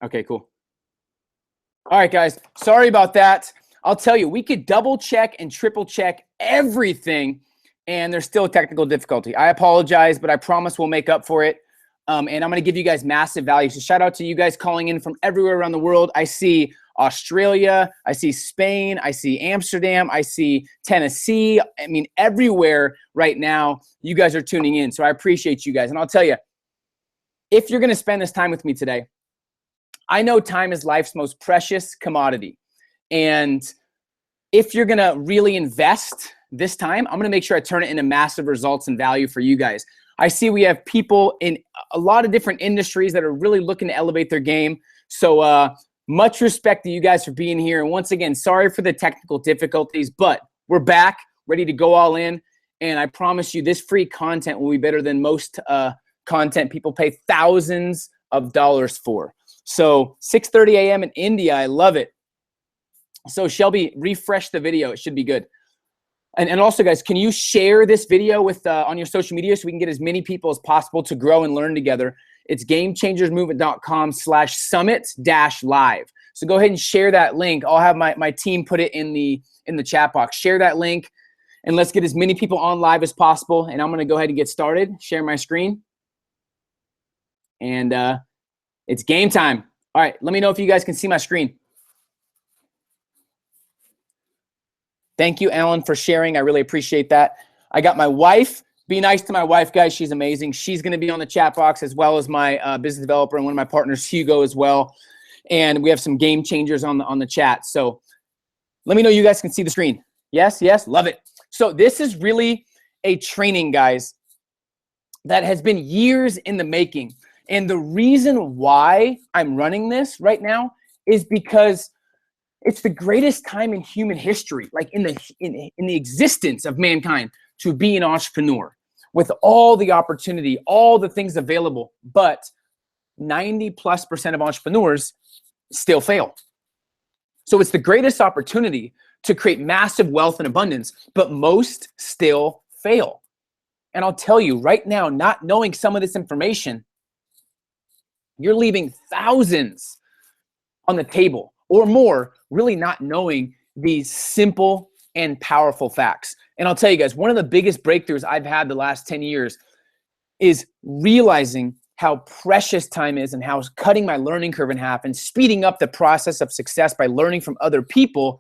Okay, cool. All right, guys. Sorry about that. I'll tell you, we could double check and triple check everything, and there's still a technical difficulty. I apologize, but I promise we'll make up for it. And I'm going to give you guys massive value. So shout out to you guys calling in from everywhere around the world. I see Australia, I see Spain, I see Amsterdam, I see Tennessee. I mean, everywhere right now, you guys are tuning in. So I appreciate you guys. And I'll tell you, if you're going to spend this time with me today, I know time is life's most precious commodity. And if you're going to really invest this time, I'm going to make sure I turn it into massive results and value for you guys. I see we have people in a lot of different industries that are really looking to elevate their game. So much respect to you guys for being here. And once again, sorry for the technical difficulties, but we're back, ready to go all in. And I promise you this free content will be better than most content people pay thousands of dollars for. So 6:30 a.m. in India, I love it. So Shelby, refresh the video. It should be good. And also, guys, can you share this video with on your social media so we can get as many people as possible to grow and learn together? It's gamechangersmovement.com/summit-live. So go ahead and share that link. I'll have my team put it in the chat box. Share that link, and let's get as many people on live as possible. And I'm going to go ahead and get started. Share my screen. And it's game time. All right, let me know if you guys can see my screen. Thank you, Alan, for sharing. I really appreciate that. I got my wife. Be nice to my wife, guys. She's amazing. She's going to be on the chat box, as well as my business developer and one of my partners, Hugo, as well. And we have some game changers on the chat. So let me know you guys can see the screen. Yes, yes, love it. So this is really a training, guys, that has been years in the making. And the reason why I'm running this right now is because it's the greatest time in human history, like in the existence of mankind, to be an entrepreneur with all the opportunity, all the things available. But 90+% of entrepreneurs still fail. So it's the greatest opportunity to create massive wealth and abundance, but most still fail. And I'll tell you right now, not knowing some of this information, you're leaving thousands on the table or more, really not knowing these simple and powerful facts. And I'll tell you guys, one of the biggest breakthroughs I've had the last 10 years is realizing how precious time is and how cutting my learning curve in half and speeding up the process of success by learning from other people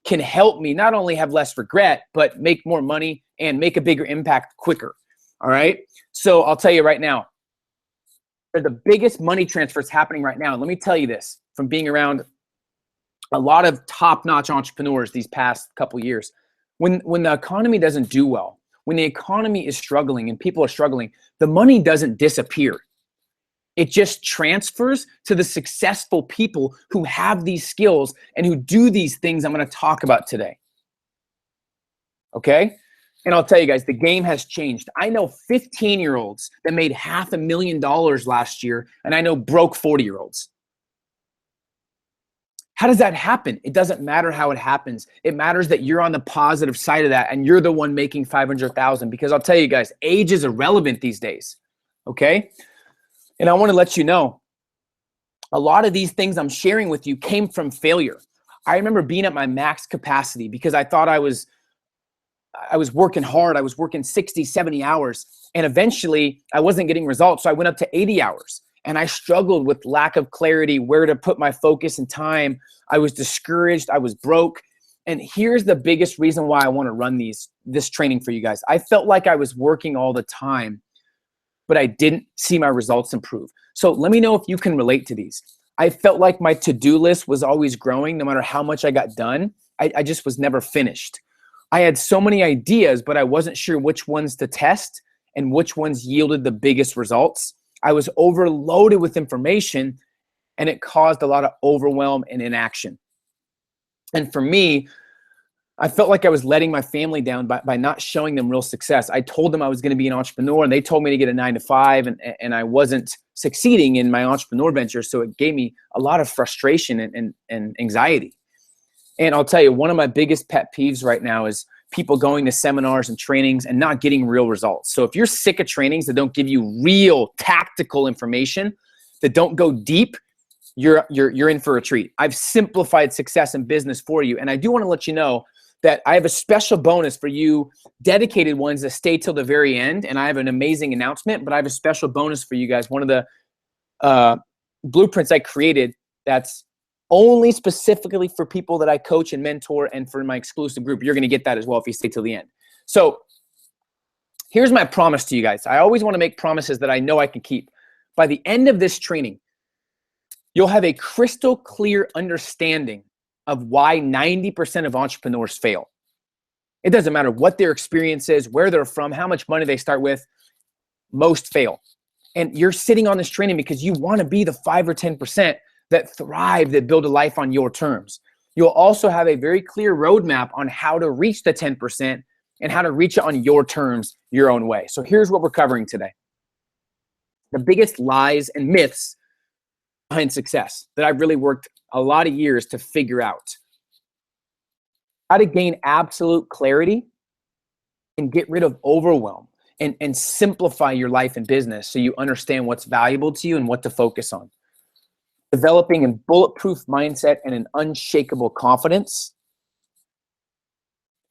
can help me not only have less regret, but make more money and make a bigger impact quicker. All right. So I'll tell you right now, they're the biggest money transfers happening right now. And let me tell you this from being around a lot of top-notch entrepreneurs these past couple years. When the economy doesn't do well, when the economy is struggling and people are struggling, the money doesn't disappear. It just transfers to the successful people who have these skills and who do these things I'm going to talk about today. Okay? And I'll tell you guys, the game has changed. I know 15-year-olds that made $500,000 last year, and I know broke 40-year-olds. How does that happen? It doesn't matter how it happens. It matters that you're on the positive side of that and you're the one making 500,000, because I'll tell you guys, age is irrelevant these days. Okay? And I want to let you know, a lot of these things I'm sharing with you came from failure. I remember being at my max capacity because I thought I was working hard. I was working 60, 70 hours. And eventually I wasn't getting results. So I went up to 80 hours. And I struggled with lack of clarity, where to put my focus and time. I was discouraged. I was broke. And here's the biggest reason why I want to run this training for you guys. I felt like I was working all the time, but I didn't see my results improve. So let me know if you can relate to these. I felt like my to-do list was always growing no matter how much I got done. I just was never finished. I had so many ideas, but I wasn't sure which ones to test and which ones yielded the biggest results. I was overloaded with information, and it caused a lot of overwhelm and inaction. And for me, I felt like I was letting my family down by not showing them real success. I told them I was going to be an entrepreneur, and they told me to get a 9-to-5, and I wasn't succeeding in my entrepreneur venture. So it gave me a lot of frustration and anxiety. And I'll tell you, one of my biggest pet peeves right now is people going to seminars and trainings and not getting real results. So if you're sick of trainings that don't give you real tactical information, that don't go deep you're in for a treat. I've simplified success in business for you. And I do want to let you know that I have a special bonus for you dedicated ones that stay till the very end. And I have an amazing announcement, but I have a special bonus for you guys. One of the blueprints I created that's only specifically for people that I coach and mentor and for my exclusive group. You're going to get that as well if you stay till the end. So here's my promise to you guys. I always want to make promises that I know I can keep. By the end of this training, you'll have a crystal clear understanding of why 90% of entrepreneurs fail. It doesn't matter what their experience is, where they're from, how much money they start with, most fail. And you're sitting on this training because you want to be the 5 or 10% that thrive, that build a life on your terms. You'll also have a very clear roadmap on how to reach the 10% and how to reach it on your terms, your own way. So here's what we're covering today. The biggest lies and myths behind success that I've really worked a lot of years to figure out. How to gain absolute clarity and get rid of overwhelm and simplify your life and business so you understand what's valuable to you and what to focus on. Developing a bulletproof mindset and an unshakable confidence.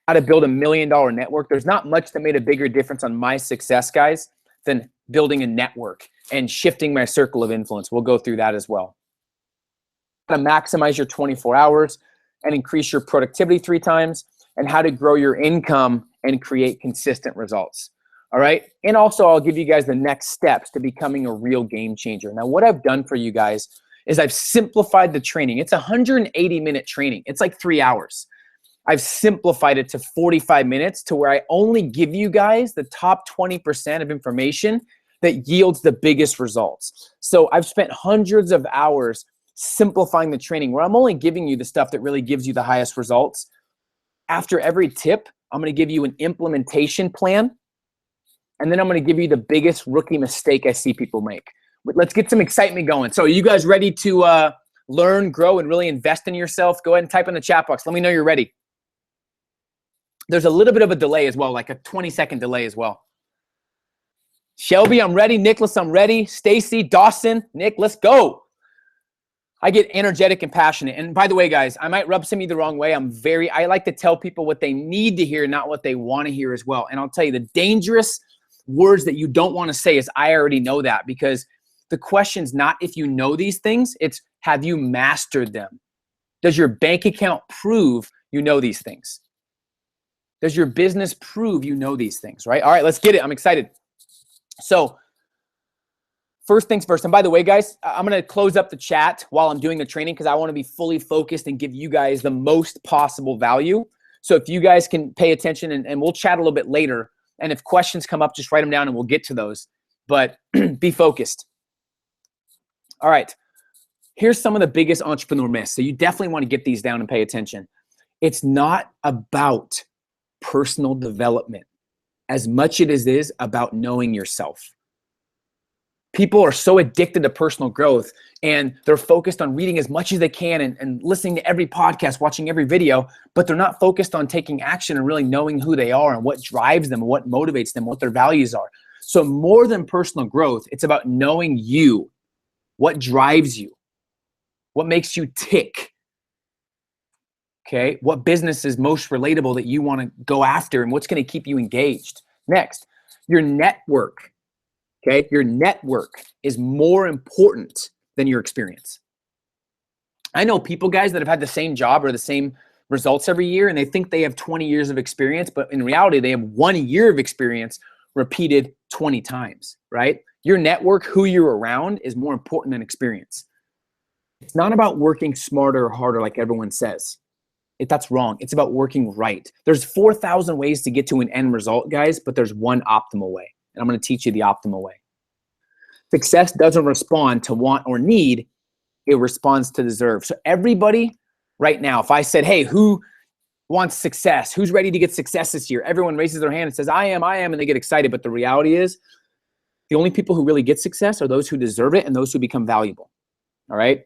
How to build $1 million network. There's not much that made a bigger difference on my success, guys, than building a network and shifting my circle of influence. We'll go through that as well. How to maximize your 24 hours and increase your productivity 3 times, and how to grow your income and create consistent results. All right. And also I'll give you guys the next steps to becoming a real game changer. Now, what I've done for you guys is I've simplified the training. It's a 180-minute training. It's like 3 hours. I've simplified it to 45 minutes to where I only give you guys the top 20% of information that yields the biggest results. So I've spent hundreds of hours simplifying the training where I'm only giving you the stuff that really gives you the highest results. After every tip, I'm going to give you an implementation plan. And then I'm going to give you the biggest rookie mistake I see people make. Let's get some excitement going. So are you guys ready to learn, grow, and really invest in yourself? Go ahead and type in the chat box. Let me know you're ready. There's a little bit of a delay as well, like a 20-second delay as well. Shelby, I'm ready. Nicholas, I'm ready. Stacy, Dawson, Nick, let's go. I get energetic and passionate. And by the way, guys, I might rub some of you the wrong way. I like to tell people what they need to hear, not what they want to hear as well. And I'll tell you the dangerous words that you don't want to say is I already know that, because the question's not if you know these things, it's have you mastered them? Does your bank account prove you know these things? Does your business prove you know these things, right? All right, let's get it. I'm excited. So first things first. And by the way, guys, I'm going to close up the chat while I'm doing the training because I want to be fully focused and give you guys the most possible value. So if you guys can pay attention and we'll chat a little bit later. And if questions come up, just write them down and we'll get to those. But be focused. All right. Here's some of the biggest entrepreneur myths. So you definitely want to get these down and pay attention. It's not about personal development as much as it is about knowing yourself. People are so addicted to personal growth and they're focused on reading as much as they can and listening to every podcast, watching every video, but they're not focused on taking action and really knowing who they are and what drives them, what motivates them, what their values are. So more than personal growth, it's about knowing you, what drives you, what makes you tick. Okay, what business is most relatable that you want to go after and what's going to keep you engaged? Next, your network. Okay, your network is more important than your experience. I know people, guys, that have had the same job or the same results every year and they think they have 20 years of experience, but in reality, they have 1 year of experience repeated 20 times, right? Your network, who you're around, is more important than experience. It's not about working smarter or harder like everyone says. That's wrong. It's about working right. There's 4,000 ways to get to an end result, guys, but there's one optimal way. And I'm going to teach you the optimal way. Success doesn't respond to want or need. It responds to deserve. So everybody right now, if I said, hey, who wants success? Who's ready to get success this year? Everyone raises their hand and says, I am, and they get excited. But the reality is the only people who really get success are those who deserve it and those who become valuable. All right.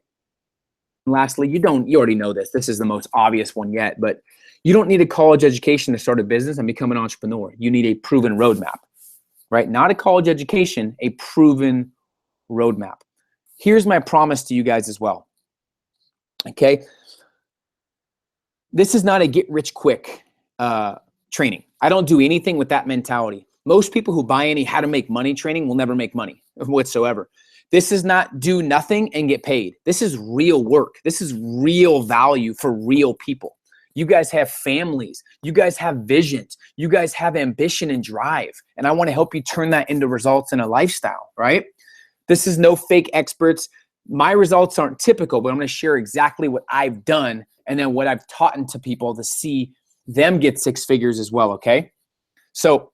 And lastly, you already know this. This is the most obvious one yet, but you don't need a college education to start a business and become an entrepreneur. You need a proven roadmap, right? Not a college education, a proven roadmap. Here's my promise to you guys as well. Okay. This is not a get rich quick training. I don't do anything with that mentality. Most people who buy any how to make money training will never make money whatsoever. This is not do nothing and get paid. This is real work. This is real value for real people. You guys have families. You guys have visions. You guys have ambition and drive. And I want to help you turn that into results in a lifestyle, right? This is no fake experts. My results aren't typical, but I'm going to share exactly what I've done and then what I've taught into people to see them get six figures as well, okay? So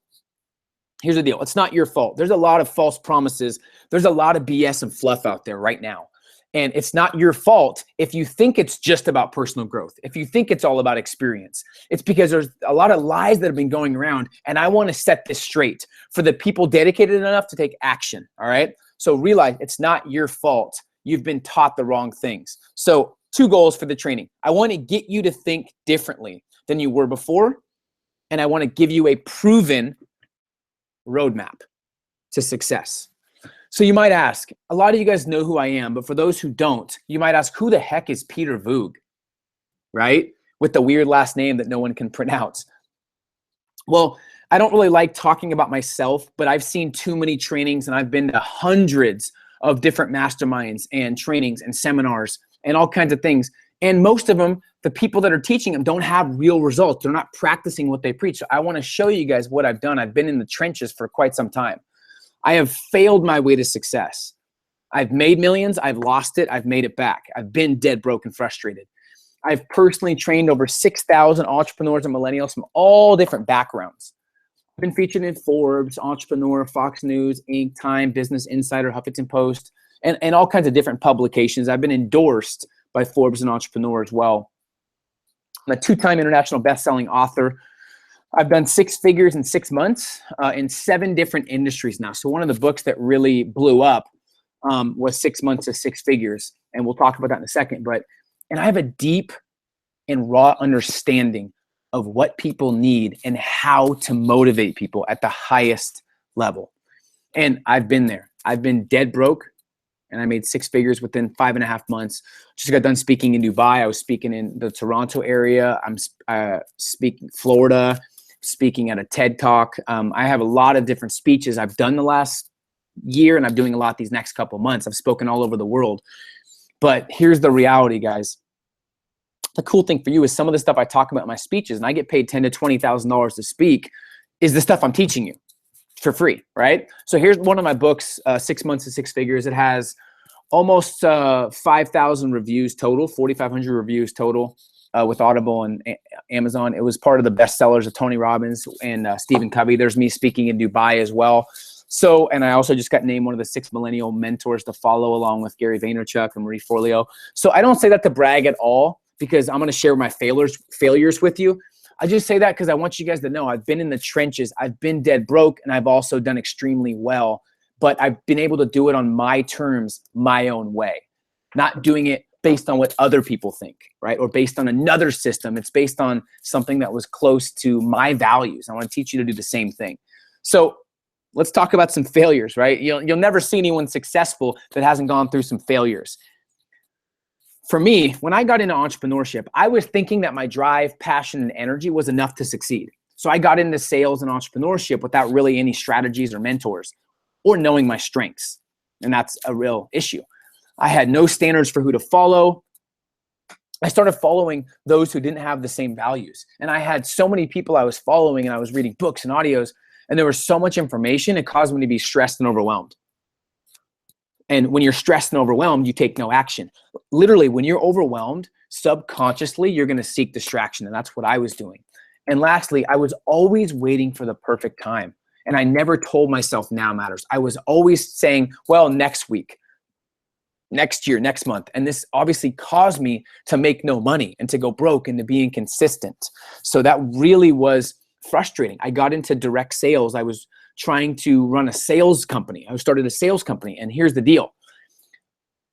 here's the deal. It's not your fault. There's a lot of false promises. There's a lot of BS and fluff out there right now. And it's not your fault if you think it's just about personal growth. If you think it's all about experience, it's because there's a lot of lies that have been going around. And I want to set this straight for the people dedicated enough to take action, all right? So realize it's not your fault. You've been taught the wrong things. So 2 goals for the training. I want to get you to think differently than you were before. And I want to give you a proven roadmap to success. So you might ask, a lot of you guys know who I am, but for those who don't, you might ask, who the heck is Peter Voogd, right? With the weird last name that no one can pronounce. Well, I don't really like talking about myself, but I've seen too many trainings and I've been to hundreds of different masterminds and trainings and seminars and all kinds of things. And most of them, the people that are teaching them don't have real results. They're not practicing what they preach. So I want to show you guys what I've done. I've been in the trenches for quite some time. I have failed my way to success. I've made millions. I've lost it. I've made it back. I've been dead broke and frustrated. I've personally trained over 6,000 entrepreneurs and millennials from all different backgrounds. I've been featured in Forbes, Entrepreneur, Fox News, Inc., Time, Business Insider, Huffington Post, and all kinds of different publications. I've been endorsed by Forbes and Entrepreneur as well. I'm a 2-time international best-selling author. I've done 6 figures in 6 months in 7 different industries now. So one of the books that really blew up was 6 months to 6 figures. And we'll talk about that in a second. And I have a deep and raw understanding of what people need and how to motivate people at the highest level. And I've been there. I've been dead broke and I made 6 figures within 5.5 months. Just got done speaking in Dubai. I was speaking in the Toronto area. I'm speaking Florida, speaking at a TED Talk. I have a lot of different speeches I've done the last year, and I'm doing a lot these next couple months. I've spoken all over the world. But here's the reality, guys. The cool thing for you is some of the stuff I talk about in my speeches, and I get paid $10,000 to $20,000 to speak, is the stuff I'm teaching you for free, right? So here's one of my books, 6 months to 6 figures. It has almost 5,000 reviews total, 4,500 reviews total. With Audible and Amazon. It was part of the bestsellers of Tony Robbins and Stephen Covey. There's me speaking in Dubai as well. So, and I also just got named one of the 6 millennial mentors to follow, along with Gary Vaynerchuk and Marie Forleo. So I don't say that to brag at all, because I'm going to share my failures with you. I just say that because I want you guys to know I've been in the trenches. I've been dead broke, and I've also done extremely well. But I've been able to do it on my terms, my own way, not doing it based on what other people think, right? Or based on another system. It's based on something that was close to my values. I want to teach you to do the same thing. So let's talk about some failures, right? You'll never see anyone successful that hasn't gone through some failures. For me, when I got into entrepreneurship, I was thinking that my drive, passion, and energy was enough to succeed. So I got into sales and entrepreneurship without really any strategies or mentors or knowing my strengths. And that's a real issue. I had no standards for who to follow. I started following those who didn't have the same values. And I had so many people I was following, and I was reading books and audios, and there was so much information, it caused me to be stressed and overwhelmed. And when you're stressed and overwhelmed, you take no action. Literally, when you're overwhelmed, subconsciously, you're going to seek distraction. And that's what I was doing. And lastly, I was always waiting for the perfect time. And I never told myself now matters. I was always saying, well, next week, next year, next month. And this obviously caused me to make no money and to go broke and to be inconsistent. So that really was frustrating. I got into direct sales. I was trying to run a sales company. I started a sales company. And here's the deal.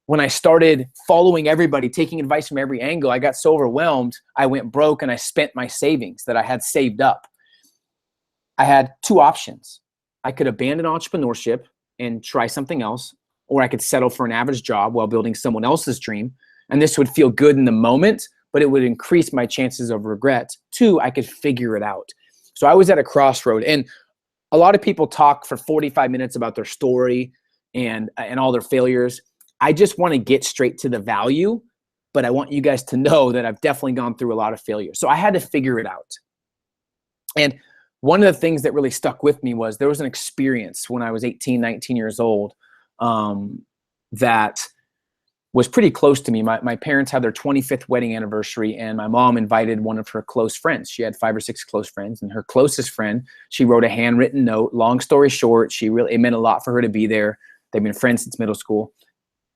When I started following everybody, taking advice from every angle, I got so overwhelmed, I went broke and I spent my savings that I had saved up. I had 2 options. I could abandon entrepreneurship and try something else, or I could settle for an average job while building someone else's dream. And this would feel good in the moment, but it would increase my chances of regret. 2, I could figure it out. So I was at a crossroad, and a lot of people talk for 45 minutes about their story and all their failures. I just want to get straight to the value, but I want you guys to know that I've definitely gone through a lot of failure. So I had to figure it out. And one of the things that really stuck with me was there was an experience when I was 18, 19 years old that was pretty close to me. My parents had their 25th wedding anniversary, and my mom invited one of her close friends. She had 5 or 6 close friends, and her closest friend, she wrote a handwritten note. Long story short, it meant a lot for her to be there. They've been friends since middle school,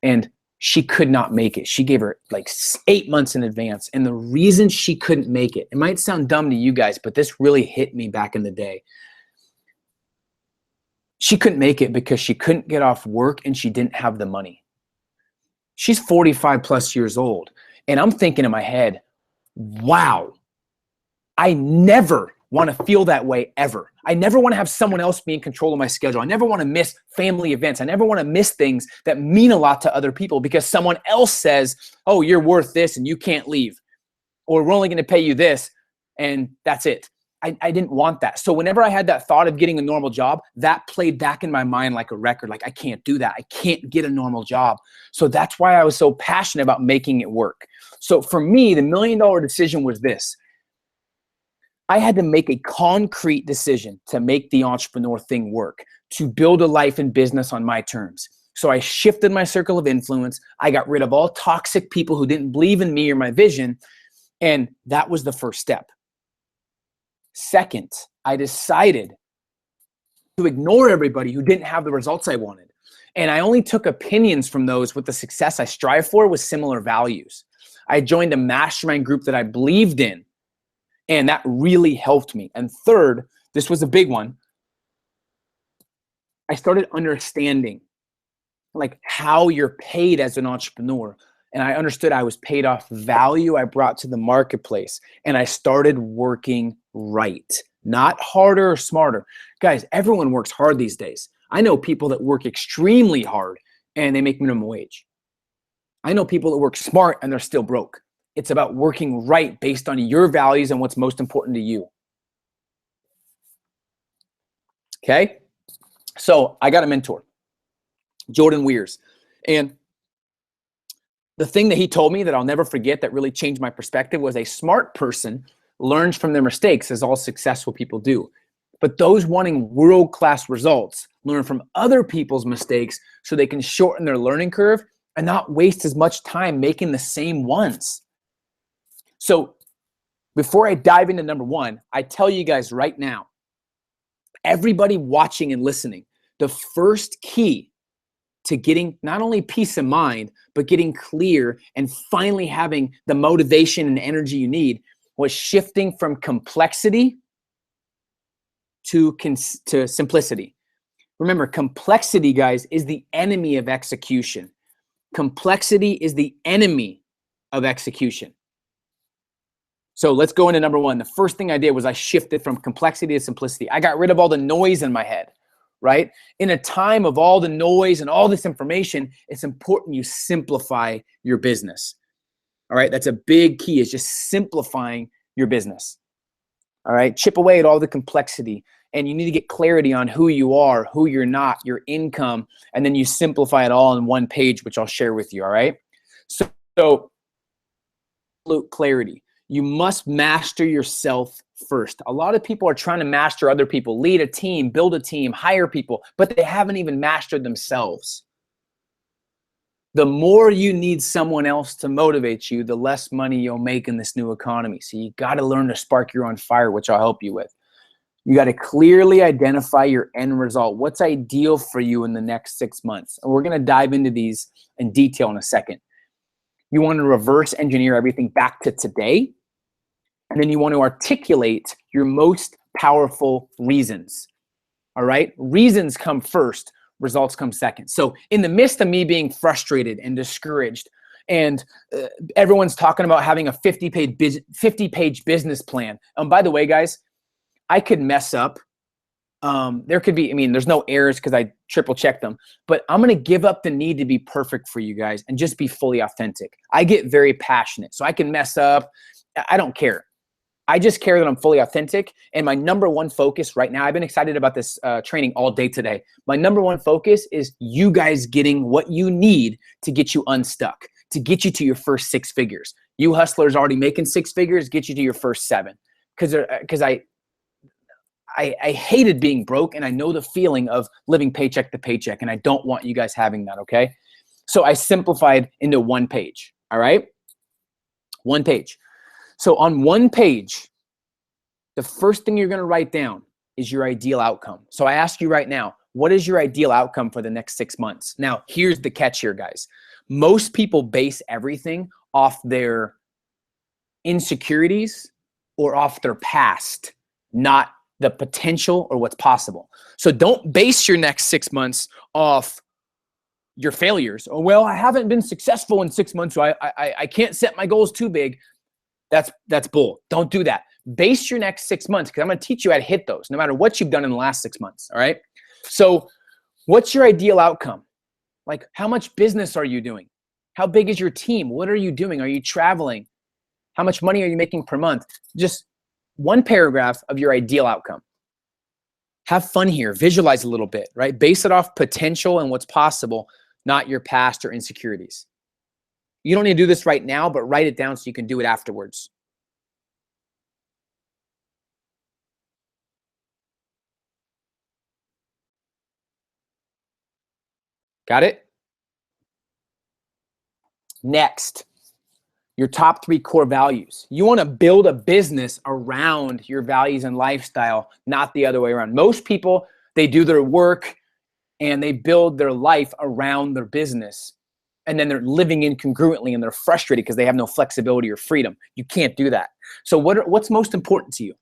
and she could not make it. She gave her like 8 months in advance. And the reason she couldn't make it might sound dumb to you guys, but this really hit me back in the day. She couldn't make it because she couldn't get off work and she didn't have the money. She's 45 plus years old. And I'm thinking in my head, wow, I never want to feel that way ever. I never want to have someone else be in control of my schedule. I never want to miss family events. I never want to miss things that mean a lot to other people because someone else says, oh, you're worth this and you can't leave. Or we're only going to pay you this and that's it. I didn't want that. So whenever I had that thought of getting a normal job, that played back in my mind like a record. Like, I can't do that. I can't get a normal job. So that's why I was so passionate about making it work. So for me, the $1 million decision was this. I had to make a concrete decision to make the entrepreneur thing work, to build a life and business on my terms. So I shifted my circle of influence. I got rid of all toxic people who didn't believe in me or my vision. And that was the first step. Second, I decided to ignore everybody who didn't have the results I wanted. And I only took opinions from those with the success I strive for with similar values. I joined a mastermind group that I believed in, and that really helped me. And third, this was a big one. I started understanding like how you're paid as an entrepreneur. And I understood I was paid off value I brought to the marketplace. And I started working right, not harder or smarter. Guys, everyone works hard these days. I know people that work extremely hard and they make minimum wage. I know people that work smart and they're still broke. It's about working right based on your values and what's most important to you. Okay? So I got a mentor, Jordan Weirs. And the thing that he told me that I'll never forget that really changed my perspective was a smart person learns from their mistakes, as all successful people do. But those wanting world-class results learn from other people's mistakes so they can shorten their learning curve and not waste as much time making the same ones. So before I dive into number one, I tell you guys right now, everybody watching and listening, the first key to getting not only peace of mind, but getting clear and finally having the motivation and energy you need was shifting from complexity to simplicity. Remember, complexity, guys, is the enemy of execution. Complexity is the enemy of execution. So let's go into number one. The first thing I did was I shifted from complexity to simplicity. I got rid of all the noise in my head, right? In a time of all the noise and all this information, it's important you simplify your business. All right, that's a big key, is just simplifying your business. All right, chip away at all the complexity, and you need to get clarity on who you are, who you're not, your income, and then you simplify it all in one page, which I'll share with you. All right, so absolute clarity. You must master yourself first. A lot of people are trying to master other people, lead a team, build a team, hire people, but they haven't even mastered themselves. The more you need someone else to motivate you, the less money you'll make in this new economy. So you got to learn to spark your own fire, which I'll help you with. You got to clearly identify your end result. What's ideal for you in the next 6 months? And we're going to dive into these in detail in a second. You want to reverse engineer everything back to today. And then you want to articulate your most powerful reasons. All right? Reasons come first. Results come second. So in the midst of me being frustrated and discouraged, and everyone's talking about having a 50-page business plan. By the way, guys, I could mess up There could be, I mean, there's no errors because I triple check them, but I'm going to give up the need to be perfect for you guys and just be fully authentic. I get very passionate, so I can mess up. I don't care. I just care that I'm fully authentic. And my number one focus right now, I've been excited about this training all day today. My number one focus is you guys getting what you need to get you unstuck, to get you to your first 6 figures. You hustlers already making 6 figures, get you to your first 7. Because I hated being broke, and I know the feeling of living paycheck to paycheck, and I don't want you guys having that, okay? So I simplified into 1 page, all right? 1 page. So on 1 page, the first thing you're going to write down is your ideal outcome. So I ask you right now, what is your ideal outcome for the next 6 months? Now, here's the catch here, guys. Most people base everything off their insecurities or off their past, not the potential or what's possible. So don't base your next 6 months off your failures. Oh, well, I haven't been successful in 6 months, so I can't set my goals too big. That's bull. Don't do that. Base your next 6 months, because I'm going to teach you how to hit those no matter what you've done in the last 6 months. All right. So what's your ideal outcome? Like, how much business are you doing? How big is your team? What are you doing? Are you traveling? How much money are you making per month? Just 1 paragraph of your ideal outcome. Have fun here. Visualize a little bit, right? Base it off potential and what's possible, not your past or insecurities. You don't need to do this right now, but write it down so you can do it afterwards. Got it? Next, your top 3 core values. You want to build a business around your values and lifestyle, not the other way around. Most people, they do their work and they build their life around their business. And then they're living incongruently and they're frustrated because they have no flexibility or freedom. You can't do that. So what's most important to you?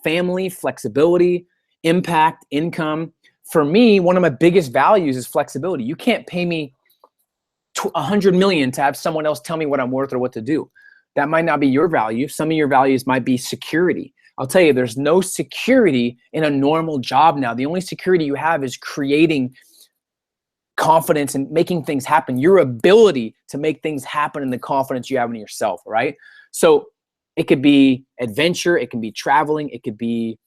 Family, flexibility, impact, income. For me, one of my biggest values is flexibility. You can't pay me $100 million to have someone else tell me what I'm worth or what to do. That might not be your value. Some of your values might be security. I'll tell you, there's no security in a normal job now. The only security you have is creating confidence and making things happen, your ability to make things happen, and the confidence you have in yourself, right? So it could be adventure, it can be traveling, it could be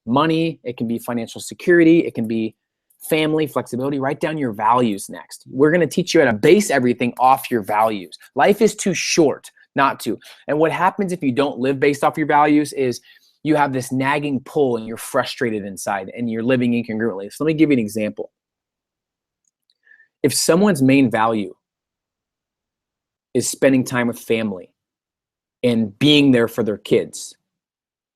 money, it can be financial security, it can be family, flexibility. Write down your values next. We're going to teach you how to base everything off your values. Life is too short not to. And what happens if you don't live based off your values is you have this nagging pull and you're frustrated inside and you're living incongruently. So let me give you an example. If someone's main value is spending time with family and being there for their kids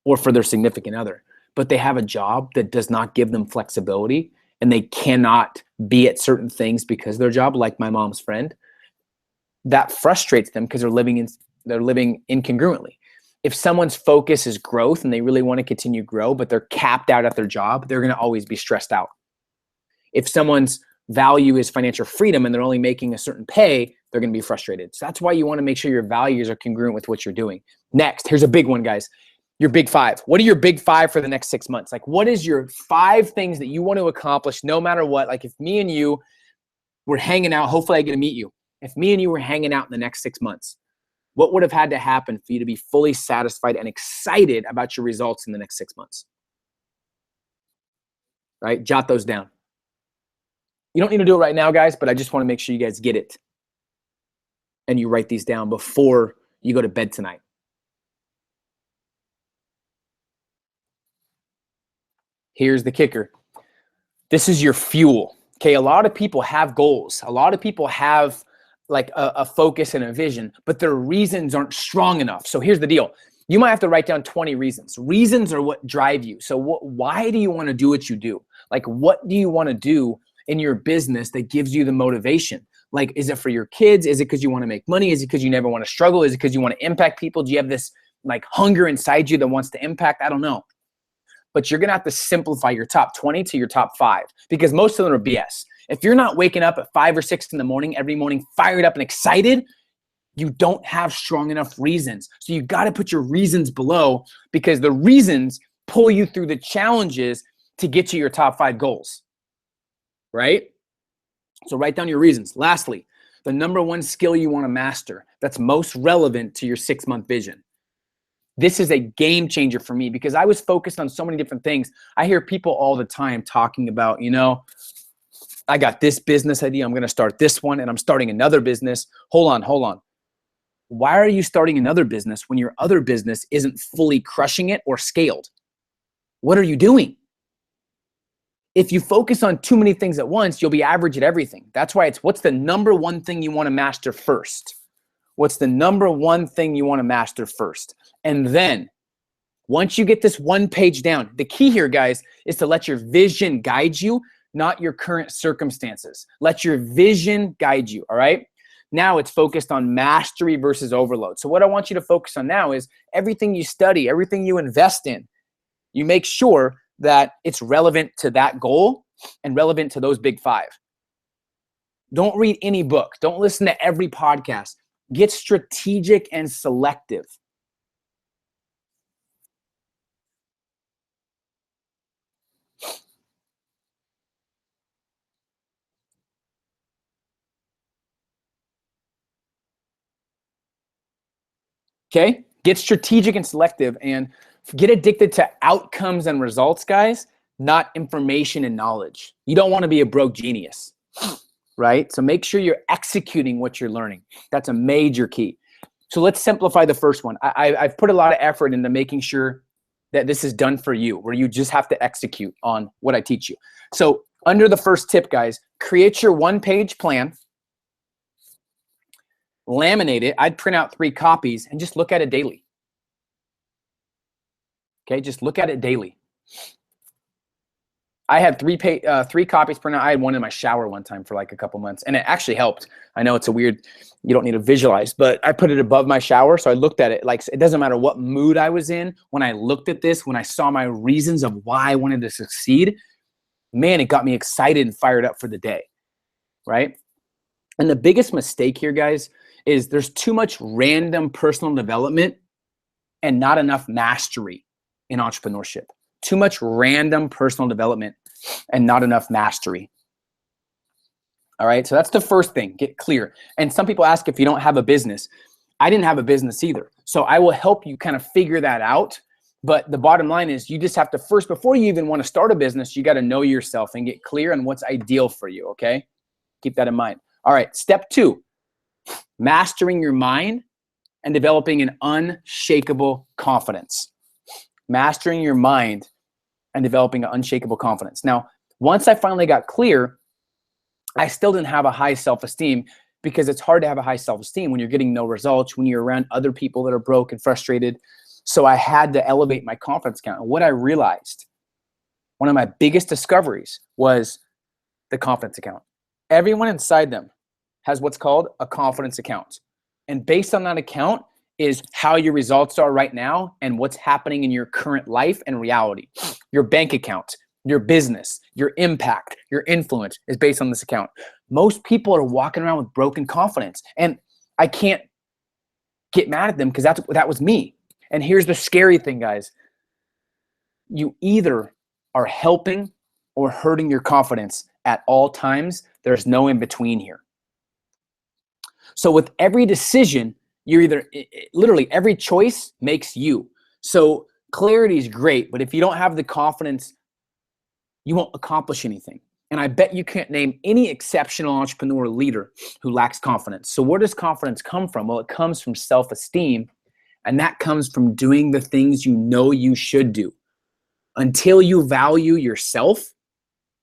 or for their significant other, but they have a job that does not give them flexibility and they cannot be at certain things because of their job, like my mom's friend, that frustrates them because they're living incongruently. If someone's focus is growth and they really want to continue to grow, but they're capped out at their job, they're going to always be stressed out. If someone's value is financial freedom and they're only making a certain pay, they're going to be frustrated. So that's why you want to make sure your values are congruent with what you're doing. Next, here's a big one, guys. Your big 5. What are your big 5 for the next 6 months? Like, what is your 5 things that you want to accomplish no matter what? Like, if me and you were hanging out, hopefully I get to meet you. If me and you were hanging out in the next 6 months, what would have had to happen for you to be fully satisfied and excited about your results in the next 6 months? Right? Jot those down. You don't need to do it right now, guys, but I just want to make sure you guys get it. And you write these down before you go to bed tonight. Here's the kicker. This is your fuel. Okay, a lot of people have goals. A lot of people have like a focus and a vision, but their reasons aren't strong enough. So here's the deal. You might have to write down 20 reasons. Reasons are what drive you. So why do you want to do what you do? Like, what do you want to do in your business that gives you the motivation? Like, is it for your kids? Is it because you want to make money? Is it because you never want to struggle? Is it because you want to impact people? Do you have this like hunger inside you that wants to impact? I don't know. But you're going to have to simplify your top 20 to your top 5 because most of them are BS. If you're not waking up at 5 or 6 in the morning, every morning, fired up and excited, you don't have strong enough reasons. So you got to put your reasons below because the reasons pull you through the challenges to get to your top 5 goals, right? So write down your reasons. Lastly, the number 1 skill you want to master that's most relevant to your 6-month vision. This is a game changer for me because I was focused on so many different things. I hear people all the time talking about, I got this business idea. I'm going to start this one and I'm starting another business. Hold on. Why are you starting another business when your other business isn't fully crushing it or scaled? What are you doing? If you focus on too many things at once, you'll be average at everything. That's why it's what's the number 1 thing you want to master first? What's the number 1 thing you want to master first? And then once you get this 1 page down, the key here, guys, is to let your vision guide you, not your current circumstances. Let your vision guide you, all right? Now it's focused on mastery versus overload. So what I want you to focus on now is everything you study, everything you invest in, you make sure that it's relevant to that goal and relevant to those big 5. Don't read any book. Don't listen to every podcast. Get strategic and selective. Okay? Get strategic and selective and get addicted to outcomes and results, guys, not information and knowledge. You don't want to be a broke genius, right? So make sure you're executing what you're learning. That's a major key. So let's simplify the first one. I've put a lot of effort into making sure that this is done for you, where you just have to execute on what I teach you. So under the first tip, guys, create your 1-page plan. Laminate it. I'd print out 3 copies and just look at it daily. Okay, just look at it daily. I had 3 copies printed out. I had one in my shower one time for like a couple months, and it actually helped. I know it's a weird, you don't need to visualize, but I put it above my shower, so I looked at it. Like, it doesn't matter what mood I was in. When I looked at this, when I saw my reasons of why I wanted to succeed, man, it got me excited and fired up for the day, right? And the biggest mistake here, guys, is there's too much random personal development and not enough mastery in entrepreneurship. Too much random personal development and not enough mastery. All right, so that's the first thing, get clear. And some people ask if you don't have a business. I didn't have a business either. So I will help you kind of figure that out. But the bottom line is you just have to first, before you even want to start a business, you got to know yourself and get clear on what's ideal for you, okay? Keep that in mind. All right, step 2, mastering your mind and developing an unshakable confidence. Mastering your mind and developing an unshakable confidence. Now, once I finally got clear, I still didn't have a high self-esteem because it's hard to have a high self-esteem when you're getting no results, when you're around other people that are broke and frustrated. So I had to elevate my confidence count. And what I realized, one of my biggest discoveries was the confidence account. Everyone inside them has what's called a confidence account. And based on that account is how your results are right now and what's happening in your current life and reality. Your bank account, your business, your impact, your influence is based on this account. Most people are walking around with broken confidence, and I can't get mad at them because that was me. And here's the scary thing, guys. You either are helping or hurting your confidence at all times. There's no in between here. So with every decision, you're either, literally every choice makes you. So clarity is great, but if you don't have the confidence, you won't accomplish anything. And I bet you can't name any exceptional entrepreneur leader who lacks confidence. So where does confidence come from? Well, it comes from self-esteem, and that comes from doing the things you know you should do. Until you value yourself,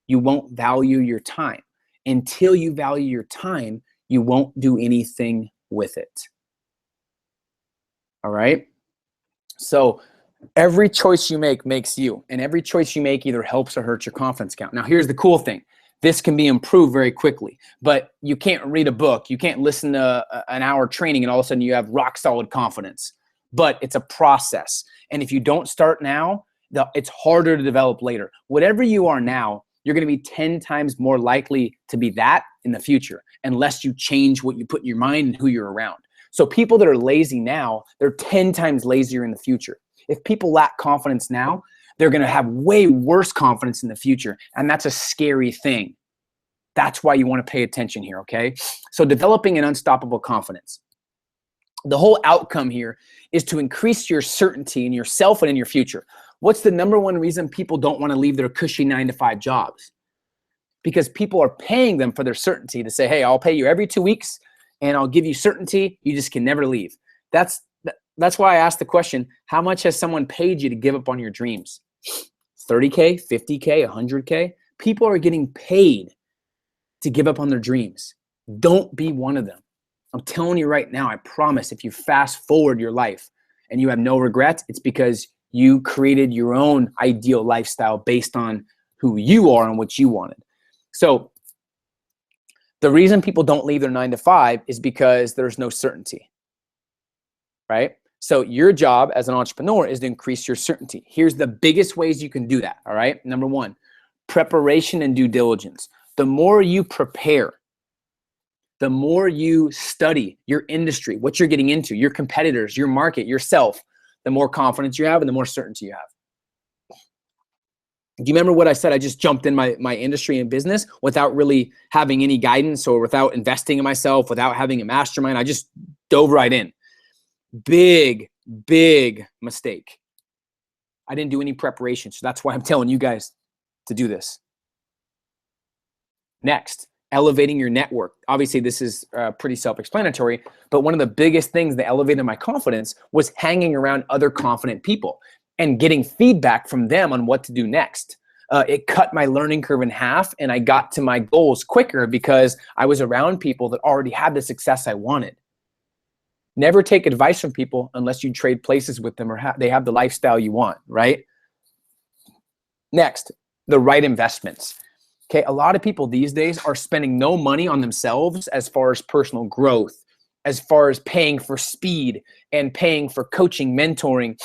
you won't value your time. Until you value your time, you won't do anything with it. All right? So every choice you make makes you, and every choice you make either helps or hurts your confidence count. Now, here's the cool thing. This can be improved very quickly, but you can't read a book. You can't listen to an hour training and all of a sudden you have rock solid confidence. But it's a process. And if you don't start now, it's harder to develop later. Whatever you are now, you're going to be 10 times more likely to be that in the future, unless you change what you put in your mind and who you're around. So people that are lazy now, they're 10 times lazier in the future. If people lack confidence now, they're going to have way worse confidence in the future. And that's a scary thing. That's why you want to pay attention here, okay? So developing an unstoppable confidence. The whole outcome here is to increase your certainty in yourself and in your future. What's the number one reason people don't want to leave their cushy 9-to-5 jobs? Because people are paying them for their certainty to say, hey, I'll pay you every 2 weeks and I'll give you certainty. You just can never leave. That's why I asked the question, how much has someone paid you to give up on your dreams? 30K, 50K, 100K? People are getting paid to give up on their dreams. Don't be one of them. I'm telling you right now, I promise, if you fast forward your life and you have no regrets, it's because you created your own ideal lifestyle based on who you are and what you wanted. So the reason people don't leave their 9-to-5 is because there's no certainty, right? So your job as an entrepreneur is to increase your certainty. Here's the biggest ways you can do that, all right? Number one, preparation and due diligence. The more you prepare, the more you study your industry, what you're getting into, your competitors, your market, yourself, the more confidence you have and the more certainty you have. Do you remember what I said? I just jumped in my industry and business without really having any guidance or without investing in myself, without having a mastermind. I just dove right in. Big, big mistake. I didn't do any preparation. So that's why I'm telling you guys to do this. Next, elevating your network. Obviously, this is pretty self-explanatory, but one of the biggest things that elevated my confidence was hanging around other confident people and getting feedback from them on what to do next. It cut my learning curve in half, and I got to my goals quicker because I was around people that already had the success I wanted. Never take advice from people unless you trade places with them or they have the lifestyle you want, right? Next, the right investments. Okay, a lot of people these days are spending no money on themselves as far as personal growth, as far as paying for speed and paying for coaching, mentoring.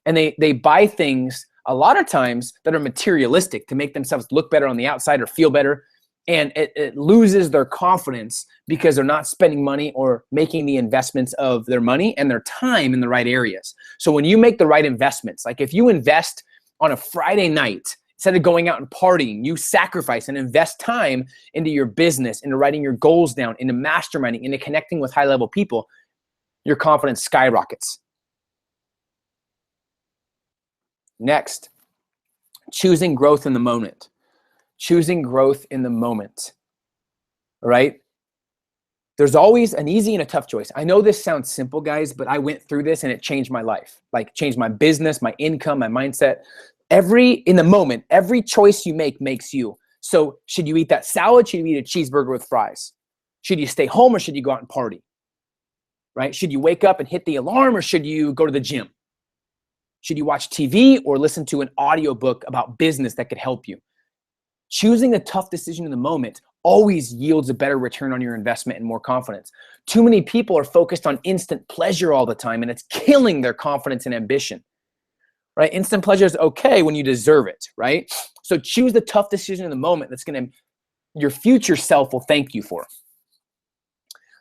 And they buy things a lot of times that are materialistic to make themselves look better on the outside or feel better. And it loses their confidence because they're not spending money or making the investments of their money and their time in the right areas. So when you make the right investments, like if you invest on a Friday night, instead of going out and partying, you sacrifice and invest time into your business, into writing your goals down, into masterminding, into connecting with high-level people, your confidence skyrockets. Next, choosing growth in the moment. Choosing growth in the moment, all right? There's always an easy and a tough choice. I know this sounds simple, guys, but I went through this and it changed my life, like changed my business, my income, my mindset. In the moment, every choice you make makes you. So should you eat that salad? Should you eat a cheeseburger with fries? Should you stay home or should you go out and party? Right? Should you wake up and hit the alarm or should you go to the gym? Should you watch TV or listen to an audiobook about business that could help you? Choosing a tough decision in the moment always yields a better return on your investment and more confidence. Too many people are focused on instant pleasure all the time and it's killing their confidence and ambition. Right? Instant pleasure is okay when you deserve it, right? So choose the tough decision in the moment that's your future self will thank you for.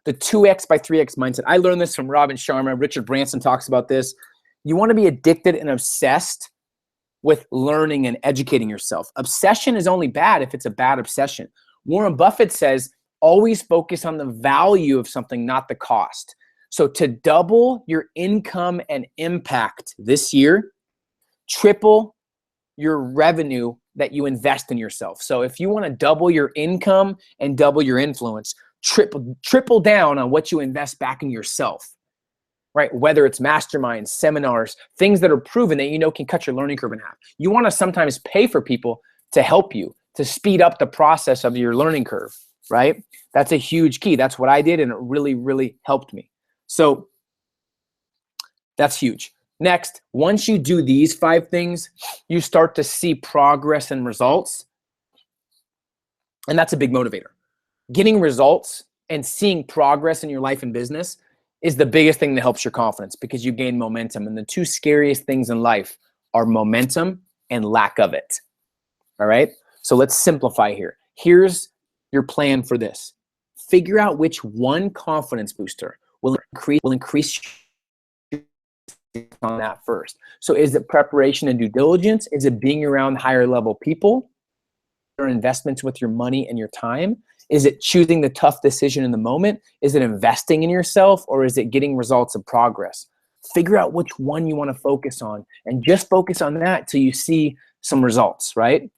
The 2X by 3X mindset. I learned this from Robin Sharma. Richard Branson talks about this. You want to be addicted and obsessed with learning and educating yourself. Obsession is only bad if it's a bad obsession. Warren Buffett says, always focus on the value of something, not the cost. So to double your income and impact this year, triple your revenue that you invest in yourself. So if you want to double your income and double your influence, triple down on what you invest back in yourself, right? Whether it's masterminds, seminars, things that are proven that you know can cut your learning curve in half. You want to sometimes pay for people to help you, to speed up the process of your learning curve, right? That's a huge key. That's what I did, and it really, really helped me. So that's huge. Next, once you do these 5 things, you start to see progress and results. And that's a big motivator. Getting results and seeing progress in your life and business is the biggest thing that helps your confidence because you gain momentum. And the 2 scariest things in life are momentum and lack of it. All right? So let's simplify here. Here's your plan for this. Figure out which one confidence booster will increase on that first. So is it preparation and due diligence? Is it being around higher level people? Or investments with your money and your time? Is it choosing the tough decision in the moment? Is it investing in yourself, or is it getting results of progress? Figure out which one you want to focus on, and just focus on that till you see some results, right?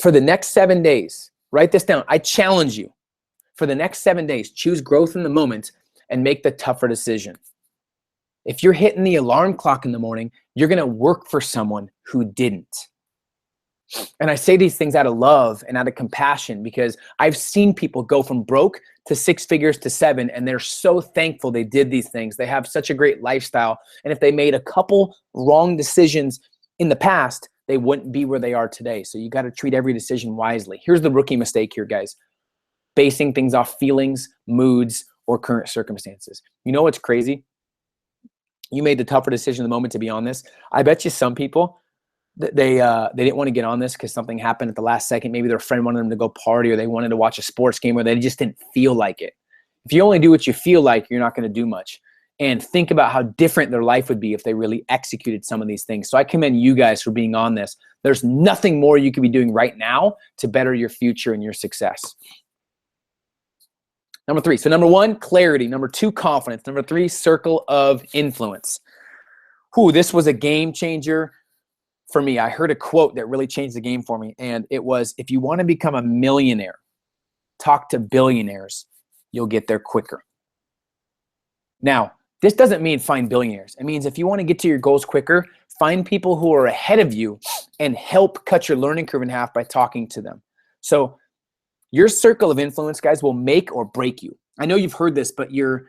For the next 7 days, write this down. I challenge you. For the next 7 days, choose growth in the moment and make the tougher decision. If you're hitting the alarm clock in the morning, you're going to work for someone who didn't. And I say these things out of love and out of compassion, because I've seen people go from broke to 6 figures to 7, and they're so thankful they did these things. They have such a great lifestyle. And if they made a couple wrong decisions in the past, they wouldn't be where they are today. So you got to treat every decision wisely. Here's the rookie mistake here, guys. Basing things off feelings, moods, or current circumstances. You know what's crazy? You made the tougher decision in the moment to be on this. I bet you some people, they didn't want to get on this because something happened at the last second. Maybe their friend wanted them to go party, or they wanted to watch a sports game, or they just didn't feel like it. If you only do what you feel like, you're not going to do much. And think about how different their life would be if they really executed some of these things. So I commend you guys for being on this. There's nothing more you could be doing right now to better your future and your success. Number 3. So number 1, clarity. Number 2, confidence. Number 3, circle of influence. This was a game changer for me. I heard a quote that really changed the game for me. And it was, if you want to become a millionaire, talk to billionaires. You'll get there quicker. Now, this doesn't mean find billionaires. It means if you want to get to your goals quicker, find people who are ahead of you and help cut your learning curve in half by talking to them. So your circle of influence, guys, will make or break you. I know you've heard this, but you're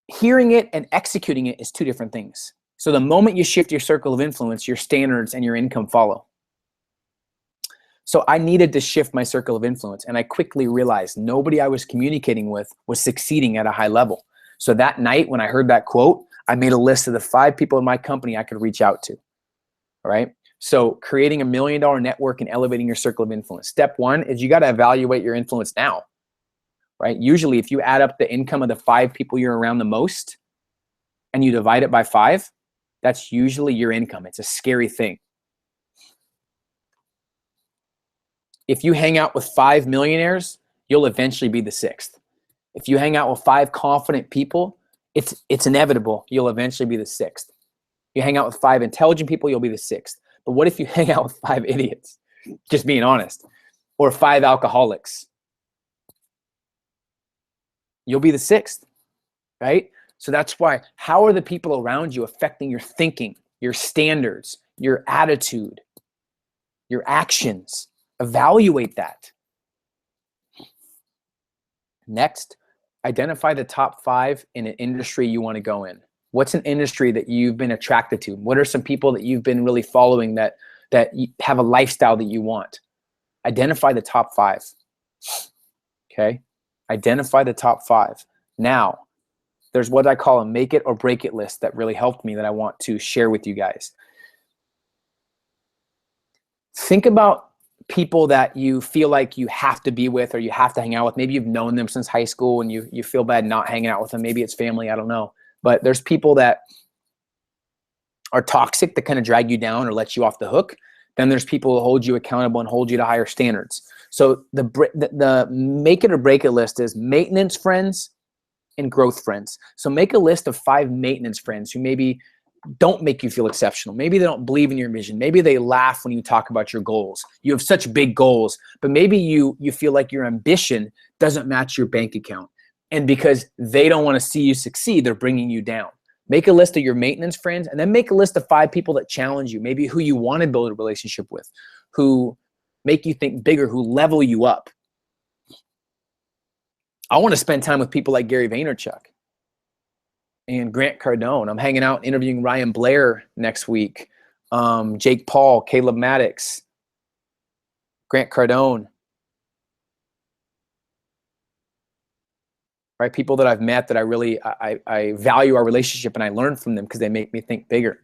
hearing it and executing it is 2 different things. So the moment you shift your circle of influence, your standards and your income follow. So I needed to shift my circle of influence, and I quickly realized nobody I was communicating with was succeeding at a high level. So that night when I heard that quote, I made a list of the 5 people in my company I could reach out to. All right. So creating $1 million network and elevating your circle of influence. Step 1 is you got to evaluate your influence now, right? Usually if you add up the income of the 5 people you're around the most and you divide it by 5, that's usually your income. It's a scary thing. If you hang out with 5 millionaires, you'll eventually be the 6th. If you hang out with 5 confident people, it's inevitable. You'll eventually be the 6th. You hang out with 5 intelligent people, you'll be the 6th. But what if you hang out with 5 idiots? Just being honest. Or 5 alcoholics? You'll be the 6th, right? So that's why, how are the people around you affecting your thinking, your standards, your attitude, your actions? Evaluate that. Next, identify the top 5 in an industry you want to go in. What's an industry that you've been attracted to? What are some people that you've been really following that have a lifestyle that you want? Identify the top 5. Okay? Identify the top 5. Now, there's what I call a make it or break it list that really helped me that I want to share with you guys. Think about people that you feel like you have to be with or you have to hang out with. Maybe you've known them since high school and you feel bad not hanging out with them. Maybe it's family, I don't know. But there's people that are toxic that kind of drag you down or let you off the hook. Then there's people who hold you accountable and hold you to higher standards. So the make it or break it list is maintenance friends and growth friends. So make a list of 5 maintenance friends who maybe don't make you feel exceptional. Maybe they don't believe in your vision. Maybe they laugh when you talk about your goals. You have such big goals, but maybe you feel like your ambition doesn't match your bank account. And because they don't want to see you succeed, they're bringing you down. Make a list of your maintenance friends, and then make a list of 5 people that challenge you, maybe who you want to build a relationship with, who make you think bigger, who level you up. I want to spend time with people like Gary Vaynerchuk and Grant Cardone. I'm hanging out interviewing Ryan Blair next week, Jake Paul, Caleb Maddox, Grant Cardone. Right? People that I've met that I value our relationship and I learn from them because they make me think bigger.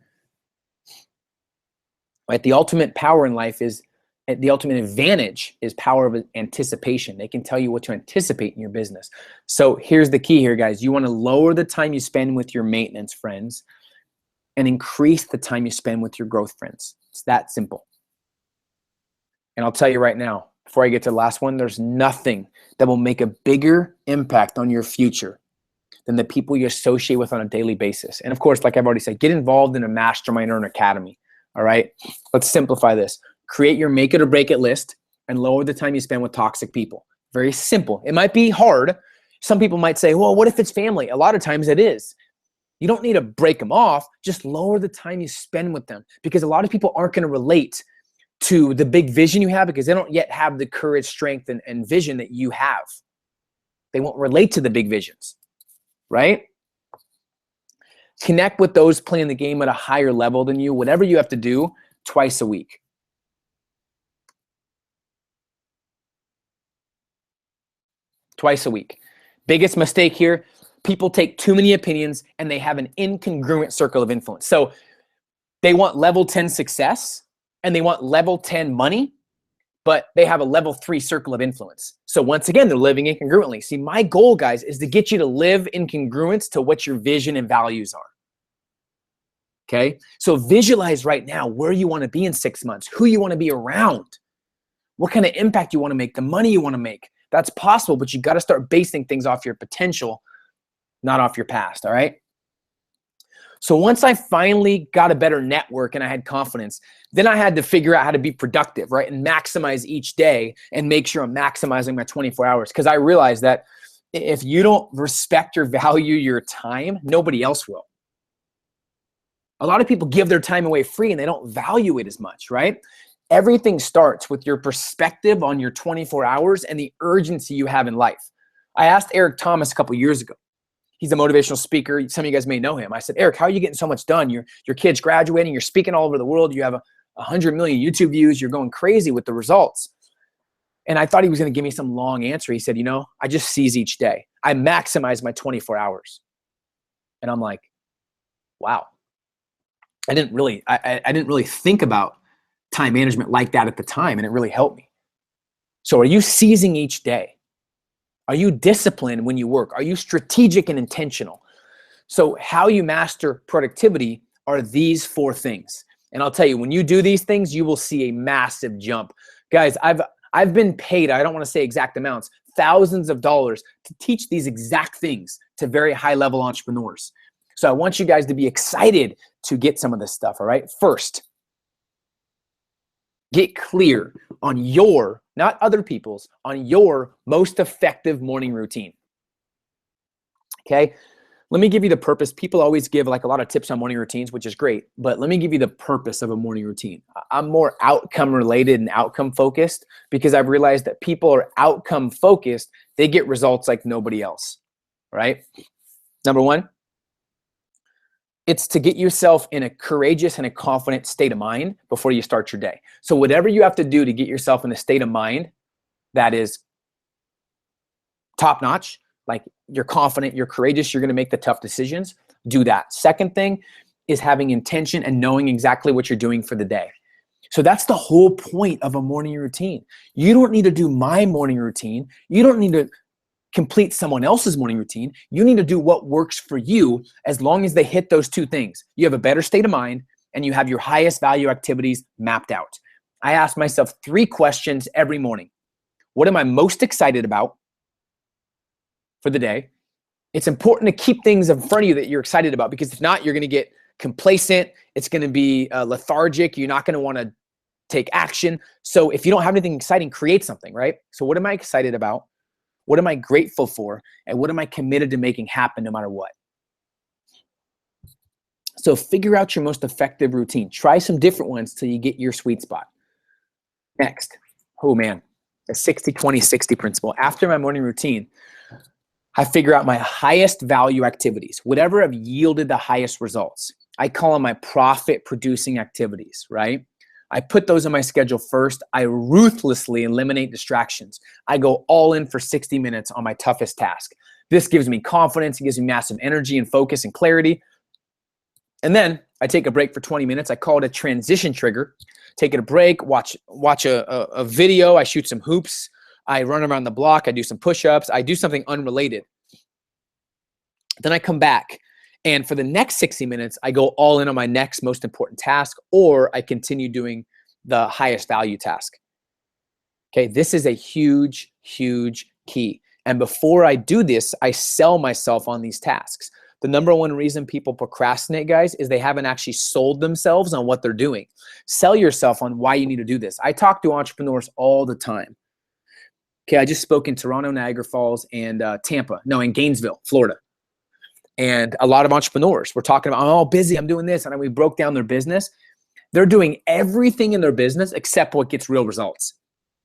Right? The ultimate power in life is the ultimate advantage is power of anticipation. They can tell you what to anticipate in your business. So here's the key here, guys. You want to lower the time you spend with your maintenance friends and increase the time you spend with your growth friends. It's that simple. And I'll tell you right now, before I get to the last one, there's nothing that will make a bigger impact on your future than the people you associate with on a daily basis. And of course, like I've already said, get involved in a mastermind or an academy. All right, let's simplify this. Create your make it or break it list and lower the time you spend with toxic people. Very simple. It might be hard. Some people might say, well, what if it's family? A lot of times it is. You don't need to break them off. Just lower the time you spend with them, because a lot of people aren't going to relate to the big vision you have because they don't yet have the courage, strength, and vision that you have. They won't relate to the big visions, right? Connect with those playing the game at a higher level than you, whatever you have to do, twice a week. Twice a week. Biggest mistake here, people take too many opinions and they have an incongruent circle of influence. So they want level 10 success and they want level 10 money, but they have a level 3 circle of influence. So once again, they're living incongruently. See, my goal, guys, is to get you to live in congruence to what your vision and values are. Okay? So visualize right now where you want to be in 6 months, who you want to be around, what kind of impact you want to make, the money you want to make. That's possible, but you got to start basing things off your potential, not off your past, all right? So once I finally got a better network and I had confidence, then I had to figure out how to be productive, right? And maximize each day and make sure I'm maximizing my 24 hours. Because I realized that if you don't respect or value your time, nobody else will. A lot of people give their time away free and they don't value it as much, right? Everything starts with your perspective on your 24 hours and the urgency you have in life. I asked Eric Thomas a couple years ago. He's a motivational speaker. Some of you guys may know him. I said, Eric, how are you getting so much done? Your kid's graduating. You're speaking all over the world. You have 100 million YouTube views. You're going crazy with the results. And I thought he was going to give me some long answer. He said, I just seize each day. I maximize my 24 hours. And I'm like, wow. I didn't really think about time management like that at the time, and it really helped me. So are you seizing each day? Are you disciplined when you work? Are you strategic and intentional? So how you master productivity are these 4 things. And I'll tell you, when you do these things, you will see a massive jump. Guys, I've been paid, I don't want to say exact amounts, thousands of dollars to teach these exact things to very high level entrepreneurs. So I want you guys to be excited to get some of this stuff, all right? First, get clear on your, not other people's, on your most effective morning routine. Okay? Let me give you the purpose. People always give like a lot of tips on morning routines, which is great, but let me give you the purpose of a morning routine. I'm more outcome related and outcome focused because I've realized that people are outcome focused. They get results like nobody else, right? Number 1, it's to get yourself in a courageous and a confident state of mind before you start your day. So whatever you have to do to get yourself in a state of mind that is top notch, like you're confident, you're courageous, you're going to make the tough decisions, do that. Second thing is having intention and knowing exactly what you're doing for the day. So that's the whole point of a morning routine. You don't need to do my morning routine. You don't need to complete someone else's morning routine. You need to do what works for you as long as they hit those 2 things. You have a better state of mind and you have your highest value activities mapped out. I ask myself 3 questions every morning. What am I most excited about for the day? It's important to keep things in front of you that you're excited about, because if not, you're going to get complacent. It's going to be lethargic. You're not going to want to take action. So if you don't have anything exciting, create something, right? So what am I excited about? What am I grateful for? And what am I committed to making happen no matter what? So figure out your most effective routine. Try some different ones till you get your sweet spot. Next, oh man, the 60-20-60 principle. After my morning routine, I figure out my highest value activities, whatever have yielded the highest results. I call them my profit producing activities, right? I put those on my schedule first. I ruthlessly eliminate distractions. I go all in for 60 minutes on my toughest task. This gives me confidence. It gives me massive energy and focus and clarity. And then I take a break for 20 minutes. I call it a transition trigger. Taking a break, watch a video. I shoot some hoops. I run around the block. I do some push-ups. I do something unrelated. Then I come back. And for the next 60 minutes, I go all in on my next most important task, or I continue doing the highest value task. Okay, this is a huge, huge key. And before I do this, I sell myself on these tasks. The number one reason people procrastinate, guys, is they haven't actually sold themselves on what they're doing. Sell yourself on why you need to do this. I talk to entrepreneurs all the time. Okay, I just spoke in Toronto, Niagara Falls, and in Gainesville, Florida. And a lot of entrepreneurs were talking about, I'm all busy, I'm doing this. And we broke down their business. They're doing everything in their business except what gets real results,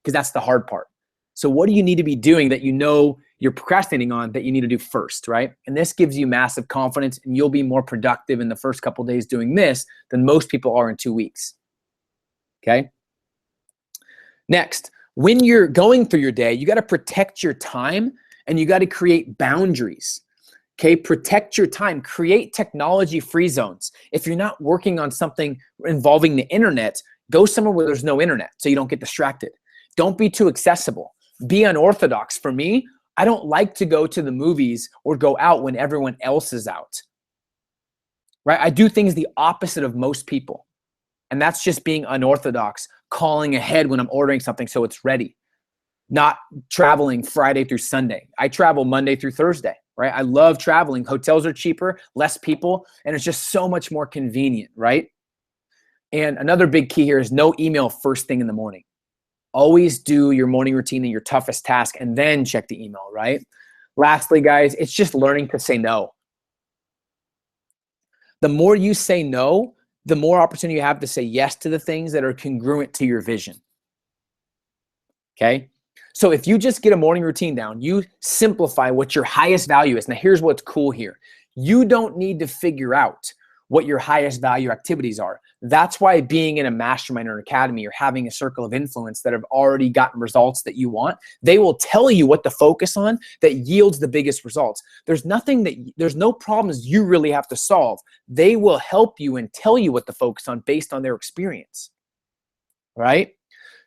because that's the hard part. So what do you need to be doing that you know you're procrastinating on that you need to do first, right? And this gives you massive confidence, and you'll be more productive in the first couple of days doing this than most people are in 2 weeks, okay? Next, when you're going through your day, you got to protect your time and you got to create boundaries, okay? Protect your time, create technology-free zones. If you're not working on something involving the internet, go somewhere where there's no internet so you don't get distracted. Don't be too accessible. Be unorthodox. For me, I don't like to go to the movies or go out when everyone else is out, right? I do things the opposite of most people. And that's just being unorthodox, calling ahead when I'm ordering something so it's ready. Not traveling Friday through Sunday. I travel Monday through Thursday, right? I love traveling. Hotels are cheaper, less people, and it's just so much more convenient, right? And another big key here is no email first thing in the morning. Always do your morning routine and your toughest task and then check the email, right? Lastly, guys, it's just learning to say no. The more you say no, the more opportunity you have to say yes to the things that are congruent to your vision, okay? So if you just get a morning routine down, you simplify what your highest value is. Now, here's what's cool here. You don't need to figure out what your highest value activities are. That's why being in a mastermind or an academy or having a circle of influence that have already gotten results that you want, they will tell you what to focus on that yields the biggest results. There's no problems you really have to solve. They will help you and tell you what to focus on based on their experience, right?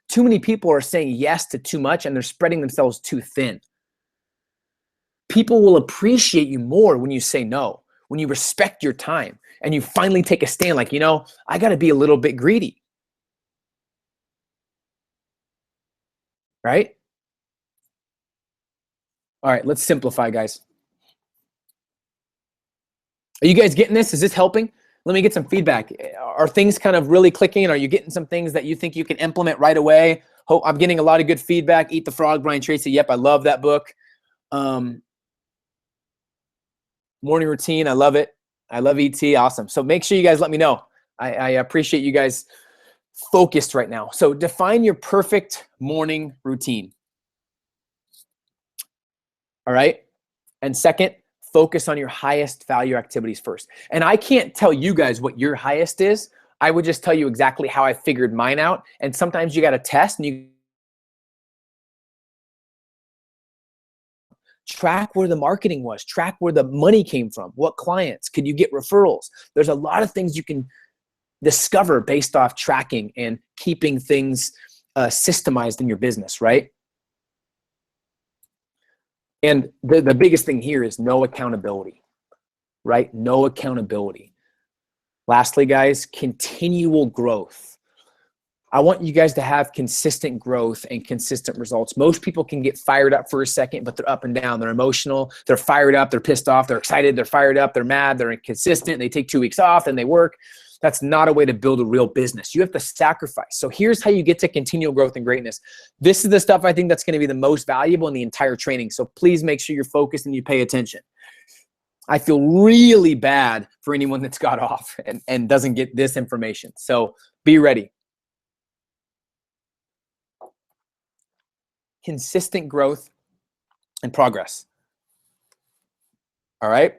Too many people are saying yes to too much and they're spreading themselves too thin. People will appreciate you more when you say no, when you respect your time and you finally take a stand like, I got to be a little bit greedy, right? All right, let's simplify, guys. Are you guys getting this? Is this helping? Let me get some feedback. Are things kind of really clicking? Are you getting some things that you think you can implement right away? I'm getting a lot of good feedback. Eat the Frog, Brian Tracy. Yep, I love that book. Morning routine, I love it. I love ET, awesome. So make sure you guys let me know. I appreciate you guys focused right now. So define your perfect morning routine. All right. And second, focus on your highest value activities first. And I can't tell you guys what your highest is. I would just tell you exactly how I figured mine out. And sometimes you got to test and you track where the marketing was, track where the money came from, what clients, could you get referrals? There's a lot of things you can discover based off tracking and keeping things systemized in your business, right? And the biggest thing here is no accountability, right? No accountability. Lastly, guys, continual growth. I want you guys to have consistent growth and consistent results. Most people can get fired up for a second, but they're up and down. They're emotional. They're fired up. They're pissed off. They're excited. They're fired up. They're mad. They're inconsistent. They take 2 weeks off and they work. That's not a way to build a real business. You have to sacrifice. So here's how you get to continual growth and greatness. This is the stuff I think that's going to be the most valuable in the entire training. So please make sure you're focused and you pay attention. I feel really bad for anyone that's got off and doesn't get this information. So be ready. Consistent growth and progress. All right.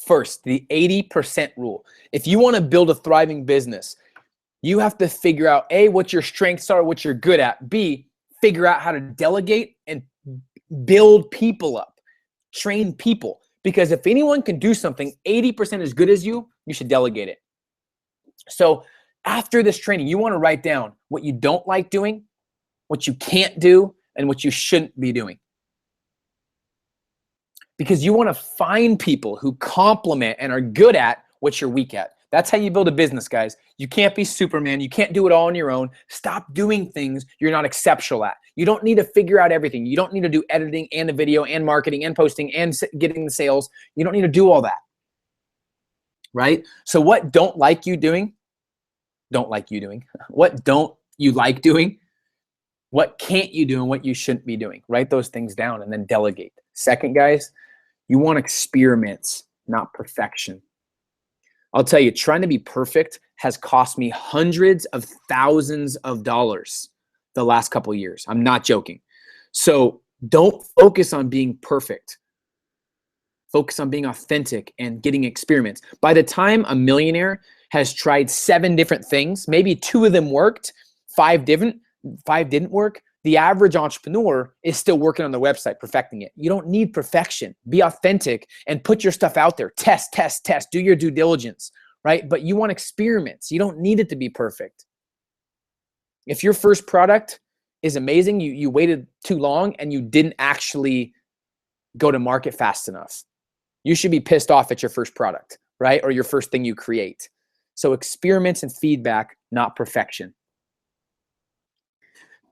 First, the 80% rule. If you want to build a thriving business, you have to figure out A, what your strengths are, what you're good at. B, figure out how to delegate and build people up, train people. Because if anyone can do something 80% as good as you, you should delegate it. So after this training, you want to write down what you don't like doing, what you can't do, and what you shouldn't be doing. Because you want to find people who complement and are good at what you're weak at. That's how you build a business, guys. You can't be Superman. You can't do it all on your own. Stop doing things you're not exceptional at. You don't need to figure out everything. You don't need to do editing and the video and marketing and posting and getting the sales. You don't need to do all that, right? So what don't like you doing? Don't like you doing. What don't you like doing? What can't you do and what you shouldn't be doing? Write those things down and then delegate. Second, guys, you want experiments, not perfection. I'll tell you, trying to be perfect has cost me hundreds of thousands of dollars the last couple of years. I'm not joking. So don't focus on being perfect. Focus on being authentic and getting experiments. By the time a millionaire has tried 7 different things, maybe 2 of them worked, 5 didn't work, the average entrepreneur is still working on their website, perfecting it. You don't need perfection. Be authentic and put your stuff out there. Test, test, test. Do your due diligence, right? But you want experiments. You don't need it to be perfect. If your first product is amazing, you waited too long and you didn't actually go to market fast enough, you should be pissed off at your first product, right? Or your first thing you create. So experiments and feedback, not perfection.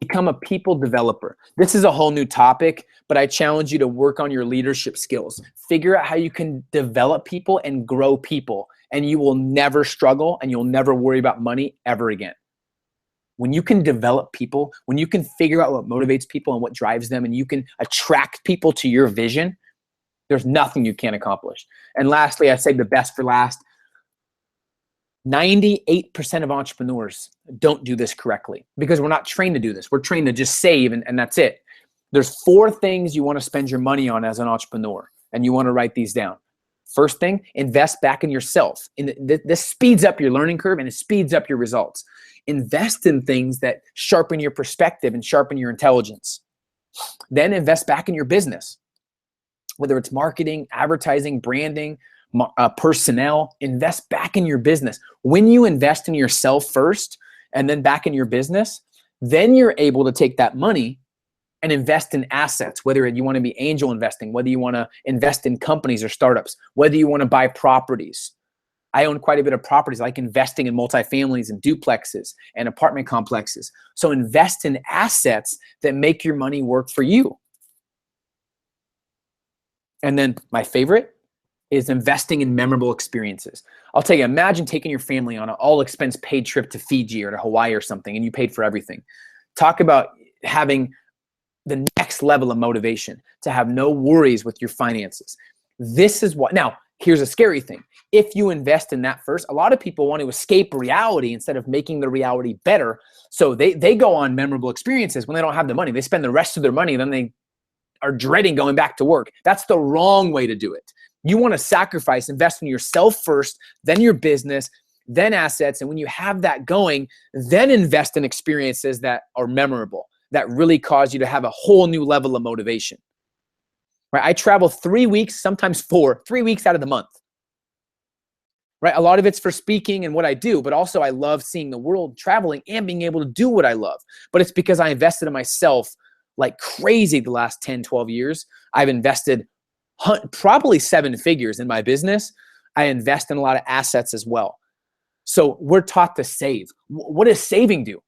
Become a people developer. This is a whole new topic, but I challenge you to work on your leadership skills. Figure out how you can develop people and grow people, and you will never struggle and you'll never worry about money ever again. When you can develop people, when you can figure out what motivates people and what drives them, and you can attract people to your vision, there's nothing you can't accomplish. And lastly, I say the best for last. 98% of entrepreneurs don't do this correctly because we're not trained to do this. We're trained to just save and that's it. There's 4 things you want to spend your money on as an entrepreneur, and you want to write these down. First thing, invest back in yourself. This speeds up your learning curve and it speeds up your results. Invest in things that sharpen your perspective and sharpen your intelligence. Then invest back in your business, whether it's marketing, advertising, branding, personnel. Invest back in your business. When you invest in yourself first and then back in your business, then you're able to take that money and invest in assets, whether you want to be angel investing, whether you want to invest in companies or startups, whether you want to buy properties. I own quite a bit of properties, like investing in multifamilies and duplexes and apartment complexes. So invest in assets that make your money work for you. And then my favorite is investing in memorable experiences. I'll tell you, imagine taking your family on an all expense paid trip to Fiji or to Hawaii or something, and you paid for everything. Talk about having the next level of motivation, to have no worries with your finances. This is what, now here's a scary thing. If you invest in that first, a lot of people want to escape reality instead of making the reality better. So they go on memorable experiences when they don't have the money. They spend the rest of their money, then they are dreading going back to work. That's the wrong way to do it. You want to sacrifice, invest in yourself first, then your business, then assets. And when you have that going, then invest in experiences that are memorable, that really cause you to have a whole new level of motivation. Right? I travel 3 weeks, sometimes 4, 3 weeks out of the month. Right? A lot of it's for speaking and what I do, but also I love seeing the world, traveling, and being able to do what I love. But it's because I invested in myself like crazy the last 10, 12 years. I've invested probably 7 figures in my business. I invest in a lot of assets as well. So we're taught to save. What does saving do?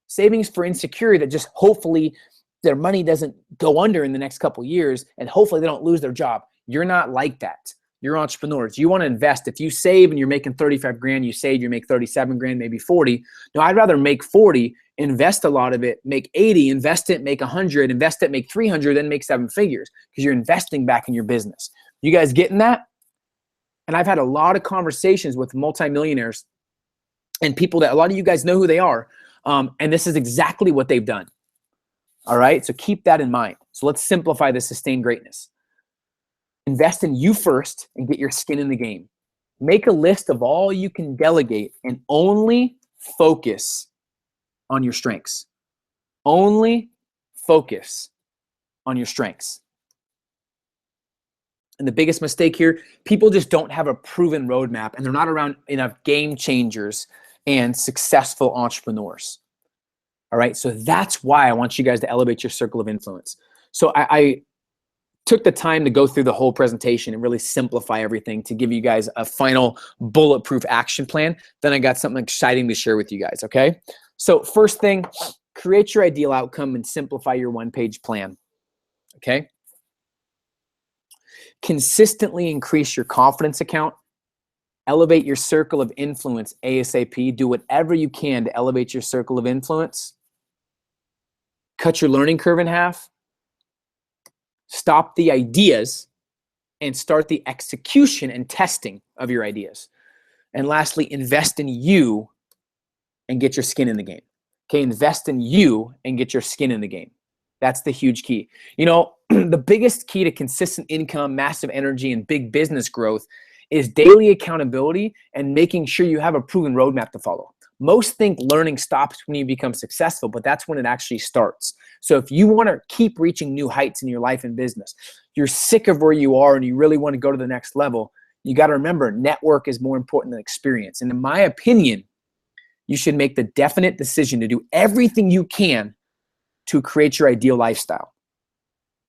Savings for insecurity, that just hopefully their money doesn't go under in the next couple of years, and hopefully they don't lose their job. You're not like that. You're entrepreneurs. You want to invest. If you save and you're making 35 grand, you save, you make 37 grand, maybe 40. No, I'd rather make 40, invest a lot of it, make 80, invest it, make 100, invest it, make 300, then make 7 figures, because you're investing back in your business. You guys getting that? And I've had a lot of conversations with multimillionaires and people that a lot of you guys know who they are. And this is exactly what they've done. All right. So keep that in mind. So let's simplify this sustained greatness. Invest in you first and get your skin in the game. Make a list of all you can delegate and only focus on your strengths. Only focus on your strengths. And the biggest mistake here, people just don't have a proven roadmap and they're not around enough game changers and successful entrepreneurs. All right. So that's why I want you guys to elevate your circle of influence. So I took the time to go through the whole presentation and really simplify everything to give you guys a final bulletproof action plan. Then I got something exciting to share with you guys. Okay. So first thing, create your ideal outcome and simplify your one-page plan. Okay. Consistently increase your confidence account. Elevate your circle of influence ASAP. Do whatever you can to elevate your circle of influence. Cut your learning curve in half. Stop the ideas and start the execution and testing of your ideas. And lastly, invest in you and get your skin in the game. Okay, invest in you and get your skin in the game. That's the huge key. You know, the biggest key to consistent income, massive energy, and big business growth is daily accountability and making sure you have a proven roadmap to follow. Most think learning stops when you become successful, but that's when it actually starts. So if you want to keep reaching new heights in your life and business, you're sick of where you are and you really want to go to the next level, you got to remember network is more important than experience. And in my opinion, you should make the definite decision to do everything you can to create your ideal lifestyle.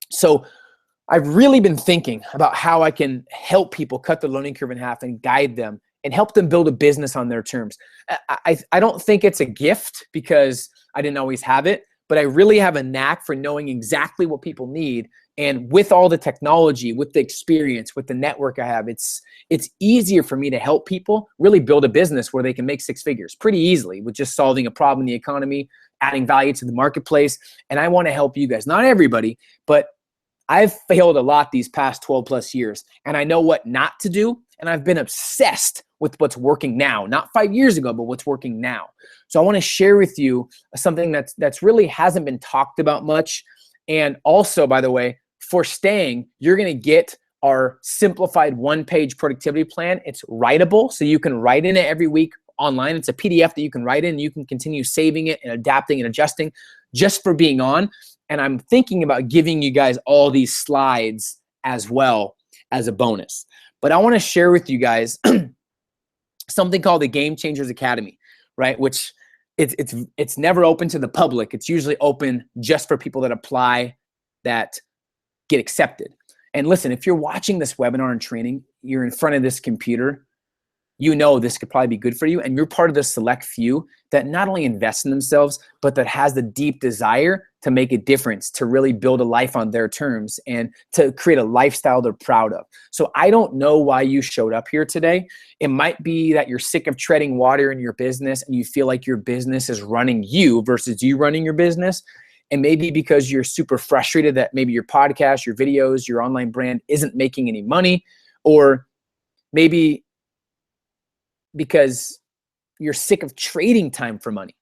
So I've really been thinking about how I can help people cut the learning curve in half and guide them and help them build a business on their terms. I don't think it's a gift because I didn't always have it, but I really have a knack for knowing exactly what people need. And with all the technology, with the experience, with the network I have, it's easier for me to help people really build a business where they can make six figures pretty easily with just solving a problem in the economy, adding value to the marketplace. And I want to help you guys, not everybody, but I've failed a lot these past 12 plus years, and I know what not to do. And I've been obsessed with what's working now, not 5 years ago, but what's working now. So I want to share with you something that's really hasn't been talked about much. And also, by the way, for staying, you're going to get our simplified one-page productivity plan. It's writable, so you can write in it every week online. It's a PDF that you can write in. You can continue saving it and adapting and adjusting just for being on. And I'm thinking about giving you guys all these slides as well as a bonus. But I want to share with you guys something called the Game Changers Academy, right? Which it's never open to the public. It's usually open just for people that apply, that get accepted. And listen, if you're watching this webinar and training, you're in front of this computer, you know this could probably be good for you, and you're part of the select few that not only invest in themselves, but that has the deep desire to make a difference, to really build a life on their terms and to create a lifestyle they're proud of. So I don't know why you showed up here today. It might be that you're sick of treading water in your business and you feel like your business is running you versus you running your business. And maybe because you're super frustrated that maybe your podcast, your videos, your online brand isn't making any money, or maybe because you're sick of trading time for money.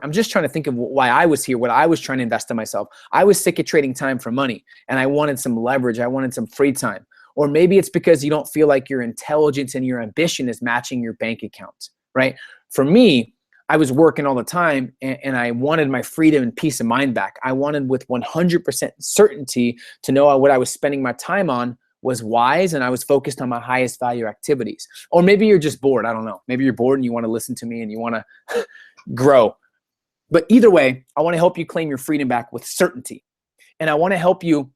I'm just trying to think of why I was here, what I was trying to invest in myself. I was sick of trading time for money and I wanted some leverage. I wanted some free time. Or maybe it's because you don't feel like your intelligence and your ambition is matching your bank account, right? For me, I was working all the time and I wanted my freedom and peace of mind back. I wanted with 100% certainty to know what I was spending my time on was wise, and I was focused on my highest value activities. Or maybe you're just bored. I don't know. Maybe you're bored and you want to listen to me and you want to grow. But either way, I want to help you claim your freedom back with certainty. And I want to help you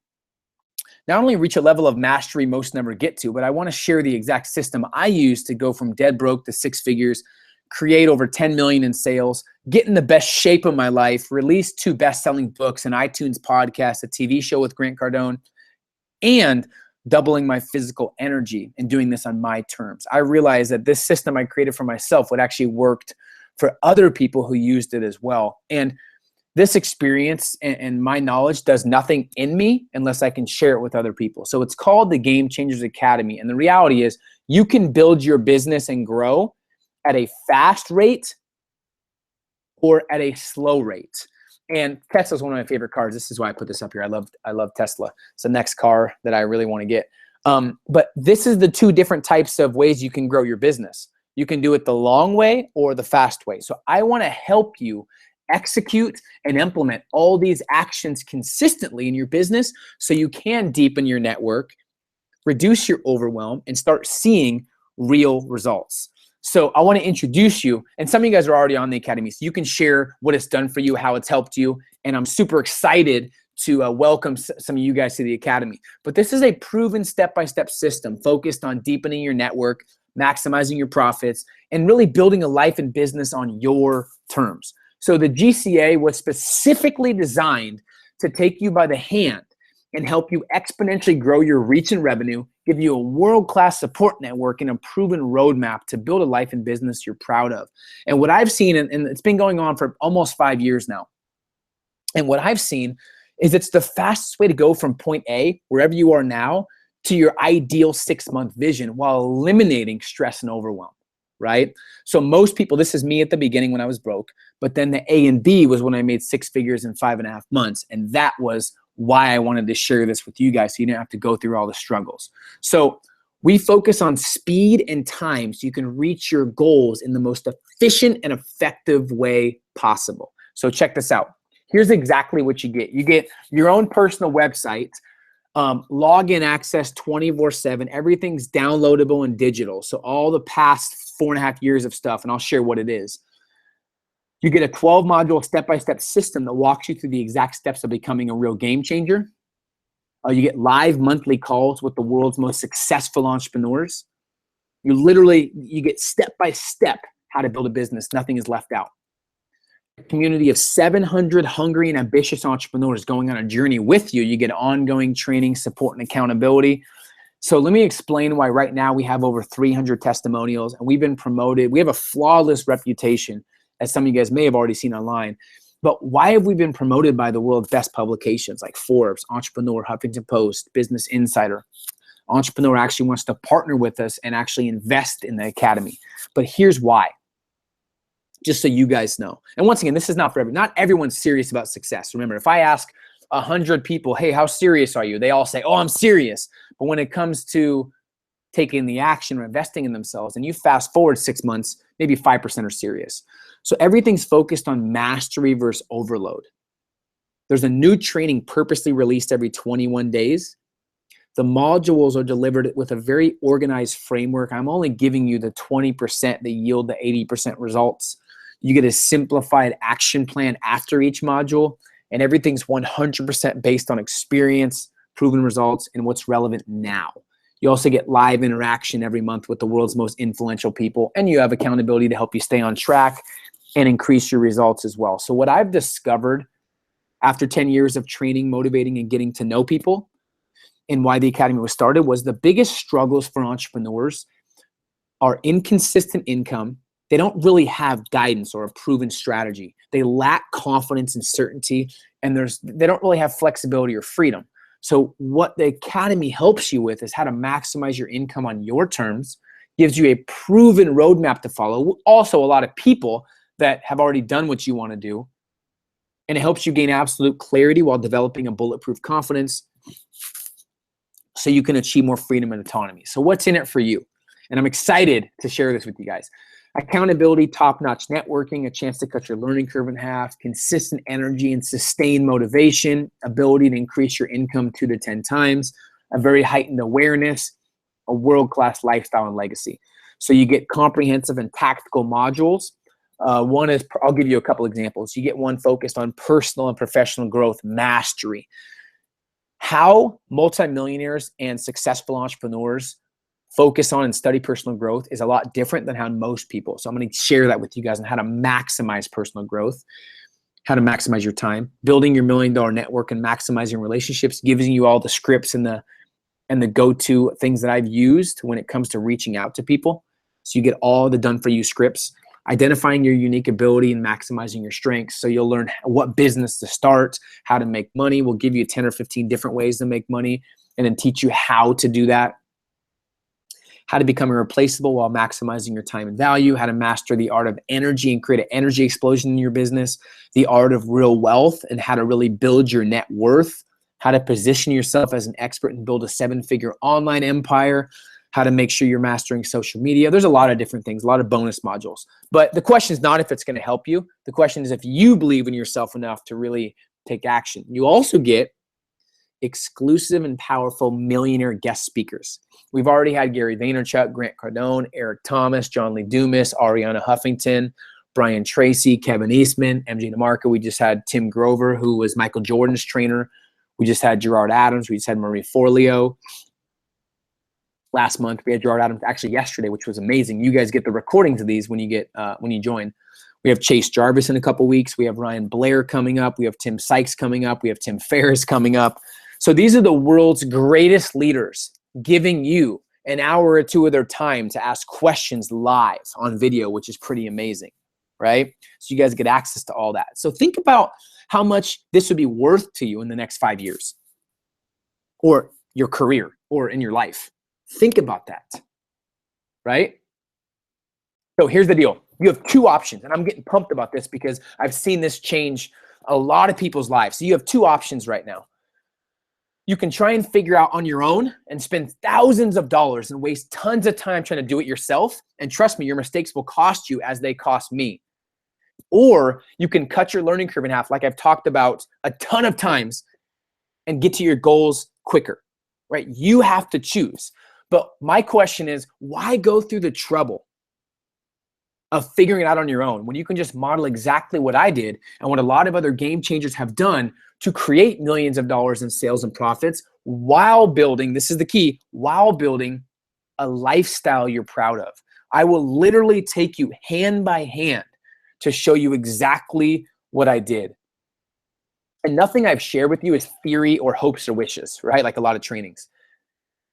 not only reach a level of mastery most never get to, but I want to share the exact system I use to go from dead broke to six figures, create over 10 million in sales, get in the best shape of my life, release 2 best-selling books, an iTunes podcast, a TV show with Grant Cardone, and doubling my physical energy and doing this on my terms. I realized that this system I created for myself would actually worked for other people who used it as well. And this experience and my knowledge does nothing in me unless I can share it with other people. So it's called the Game Changers Academy. And the reality is you can build your business and grow at a fast rate or at a slow rate. And Tesla is one of my favorite cars. This is why I put this up here. I love Tesla. It's the next car that I really want to get. But this is the 2 different types of ways you can grow your business. You can do it the long way or the fast way. So I want to help you execute and implement all these actions consistently in your business so you can deepen your network, reduce your overwhelm, and start seeing real results. So I want to introduce you, and some of you guys are already on the academy, so you can share what it's done for you, how it's helped you, and I'm super excited to welcome some of you guys to the academy. But this is a proven step-by-step system focused on deepening your network, maximizing your profits, and really building a life and business on your terms. So the GCA was specifically designed to take you by the hand and help you exponentially grow your reach and revenue, give you a world-class support network, and a proven roadmap to build a life and business you're proud of. And what I've seen, and it's been going on for almost 5 years now, and what I've seen is it's the fastest way to go from point A, wherever you are now, to your ideal 6-month vision while eliminating stress and overwhelm, right? So most people, this is me at the beginning when I was broke, but then the A and B was when I made 6 figures in 5.5 months. And that was why I wanted to share this with you guys so you didn't have to go through all the struggles. So we focus on speed and time so you can reach your goals in the most efficient and effective way possible. So check this out. Here's exactly what you get. You get your own personal website, login access 24/7. Everything's downloadable and digital. So all the past 4.5 years of stuff, and I'll share what it is. You get a 12-module step-by-step system that walks you through the exact steps of becoming a real game changer. You get live monthly calls with the world's most successful entrepreneurs. You get step-by-step how to build a business. Nothing is left out. A community of 700 hungry and ambitious entrepreneurs going on a journey with you. You get ongoing training, support, and accountability. So let me explain why right now we have over 300 testimonials and we've been promoted. We have a flawless reputation, as some of you guys may have already seen online. But why have we been promoted by the world's best publications like Forbes, Entrepreneur, Huffington Post, Business Insider? Entrepreneur actually wants to partner with us and actually invest in the academy. But here's why. Just so you guys know. And once again, this is not for everyone. Not everyone's serious about success. Remember, if I ask 100 people, hey, how serious are you? They all say, oh, I'm serious. But when it comes to taking the action or investing in themselves, and you fast forward 6 months, maybe 5% are serious. So everything's focused on mastery versus overload. There's a new training purposely released every 21 days. The modules are delivered with a very organized framework. I'm only giving you the 20% that yield the 80% results. You get a simplified action plan after each module, and everything's 100% based on experience, proven results, and what's relevant now. You also get live interaction every month with the world's most influential people, and you have accountability to help you stay on track and increase your results as well. So what I've discovered after 10 years of training, motivating, and getting to know people, and why the academy was started, was the biggest struggles for entrepreneurs are inconsistent income. They don't really have guidance or a proven strategy. They lack confidence and certainty, and they don't really have flexibility or freedom. So what the academy helps you with is how to maximize your income on your terms, gives you a proven roadmap to follow, also a lot of people that have already done what you want to do, and it helps you gain absolute clarity while developing a bulletproof confidence so you can achieve more freedom and autonomy. So what's in it for you? And I'm excited to share this with you guys. Accountability, top-notch networking, a chance to cut your learning curve in half, consistent energy and sustained motivation, ability to increase your income 2 to 10 times, a very heightened awareness, a world-class lifestyle and legacy. So you get comprehensive and tactical modules. One is, I'll give you a couple examples. You get one focused on personal and professional growth mastery. How multimillionaires and successful entrepreneurs focus on and study personal growth is a lot different than how most people. So I'm going to share that with you guys on how to maximize personal growth, how to maximize your time, building your $1 million network and maximizing relationships, giving you all the scripts and the go-to things that I've used when it comes to reaching out to people. So you get all the done for you scripts, identifying your unique ability and maximizing your strengths. So you'll learn what business to start, how to make money. We'll give you 10 or 15 different ways to make money and then teach you how to do that. How to become irreplaceable while maximizing your time and value, how to master the art of energy and create an energy explosion in your business, the art of real wealth and how to really build your net worth, how to position yourself as an expert and build a 7-figure online empire, how to make sure you're mastering social media. There's a lot of different things, a lot of bonus modules. But the question is not if it's going to help you. The question is if you believe in yourself enough to really take action. You also get exclusive and powerful millionaire guest speakers. We've already had Gary Vaynerchuk, Grant Cardone, Eric Thomas, John Lee Dumas, Ariana Huffington, Brian Tracy, Kevin Eastman, MJ DeMarco. We just had Tim Grover, who was Michael Jordan's trainer. We just had Gerard Adams. We just had Marie Forleo. Last month, we had Gerard Adams actually yesterday, which was amazing. You guys get the recordings of these when you join. We have Chase Jarvis in a couple weeks. We have Ryan Blair coming up. We have Tim Sykes coming up. We have Tim Ferriss coming up. So these are the world's greatest leaders giving you an hour or two of their time to ask questions live on video, which is pretty amazing, right? So you guys get access to all that. So think about how much this would be worth to you in the next 5 years, or your career, or in your life. Think about that, right? So here's the deal. You have two options, and I'm getting pumped about this because I've seen this change a lot of people's lives. So you have two options right now. You can try and figure out on your own and spend thousands of dollars and waste tons of time trying to do it yourself. And trust me, your mistakes will cost you as they cost me. Or you can cut your learning curve in half, like I've talked about a ton of times, and get to your goals quicker, right? You have to choose. But my question is, why go through the trouble of figuring it out on your own when you can just model exactly what I did and what a lot of other game changers have done to create millions of dollars in sales and profits while building, this is the key, while building a lifestyle you're proud of. I will literally take you hand by hand to show you exactly what I did. And nothing I've shared with you is theory or hopes or wishes, right? Like a lot of trainings.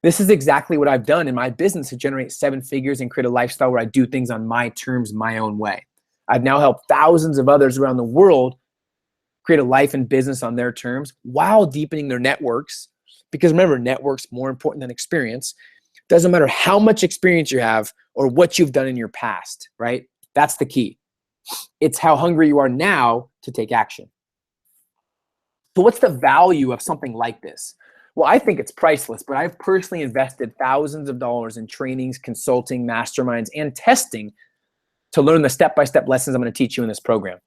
This is exactly what I've done in my business to generate 7 figures and create a lifestyle where I do things on my terms, my own way. I've now helped thousands of others around the world create a life and business on their terms while deepening their networks. Because remember, network's more important than experience. Doesn't matter how much experience you have or what you've done in your past, right? That's the key. It's how hungry you are now to take action. So what's the value of something like this? Well, I think it's priceless, but I've personally invested thousands of dollars in trainings, consulting, masterminds, and testing to learn the step-by-step lessons I'm going to teach you in this program.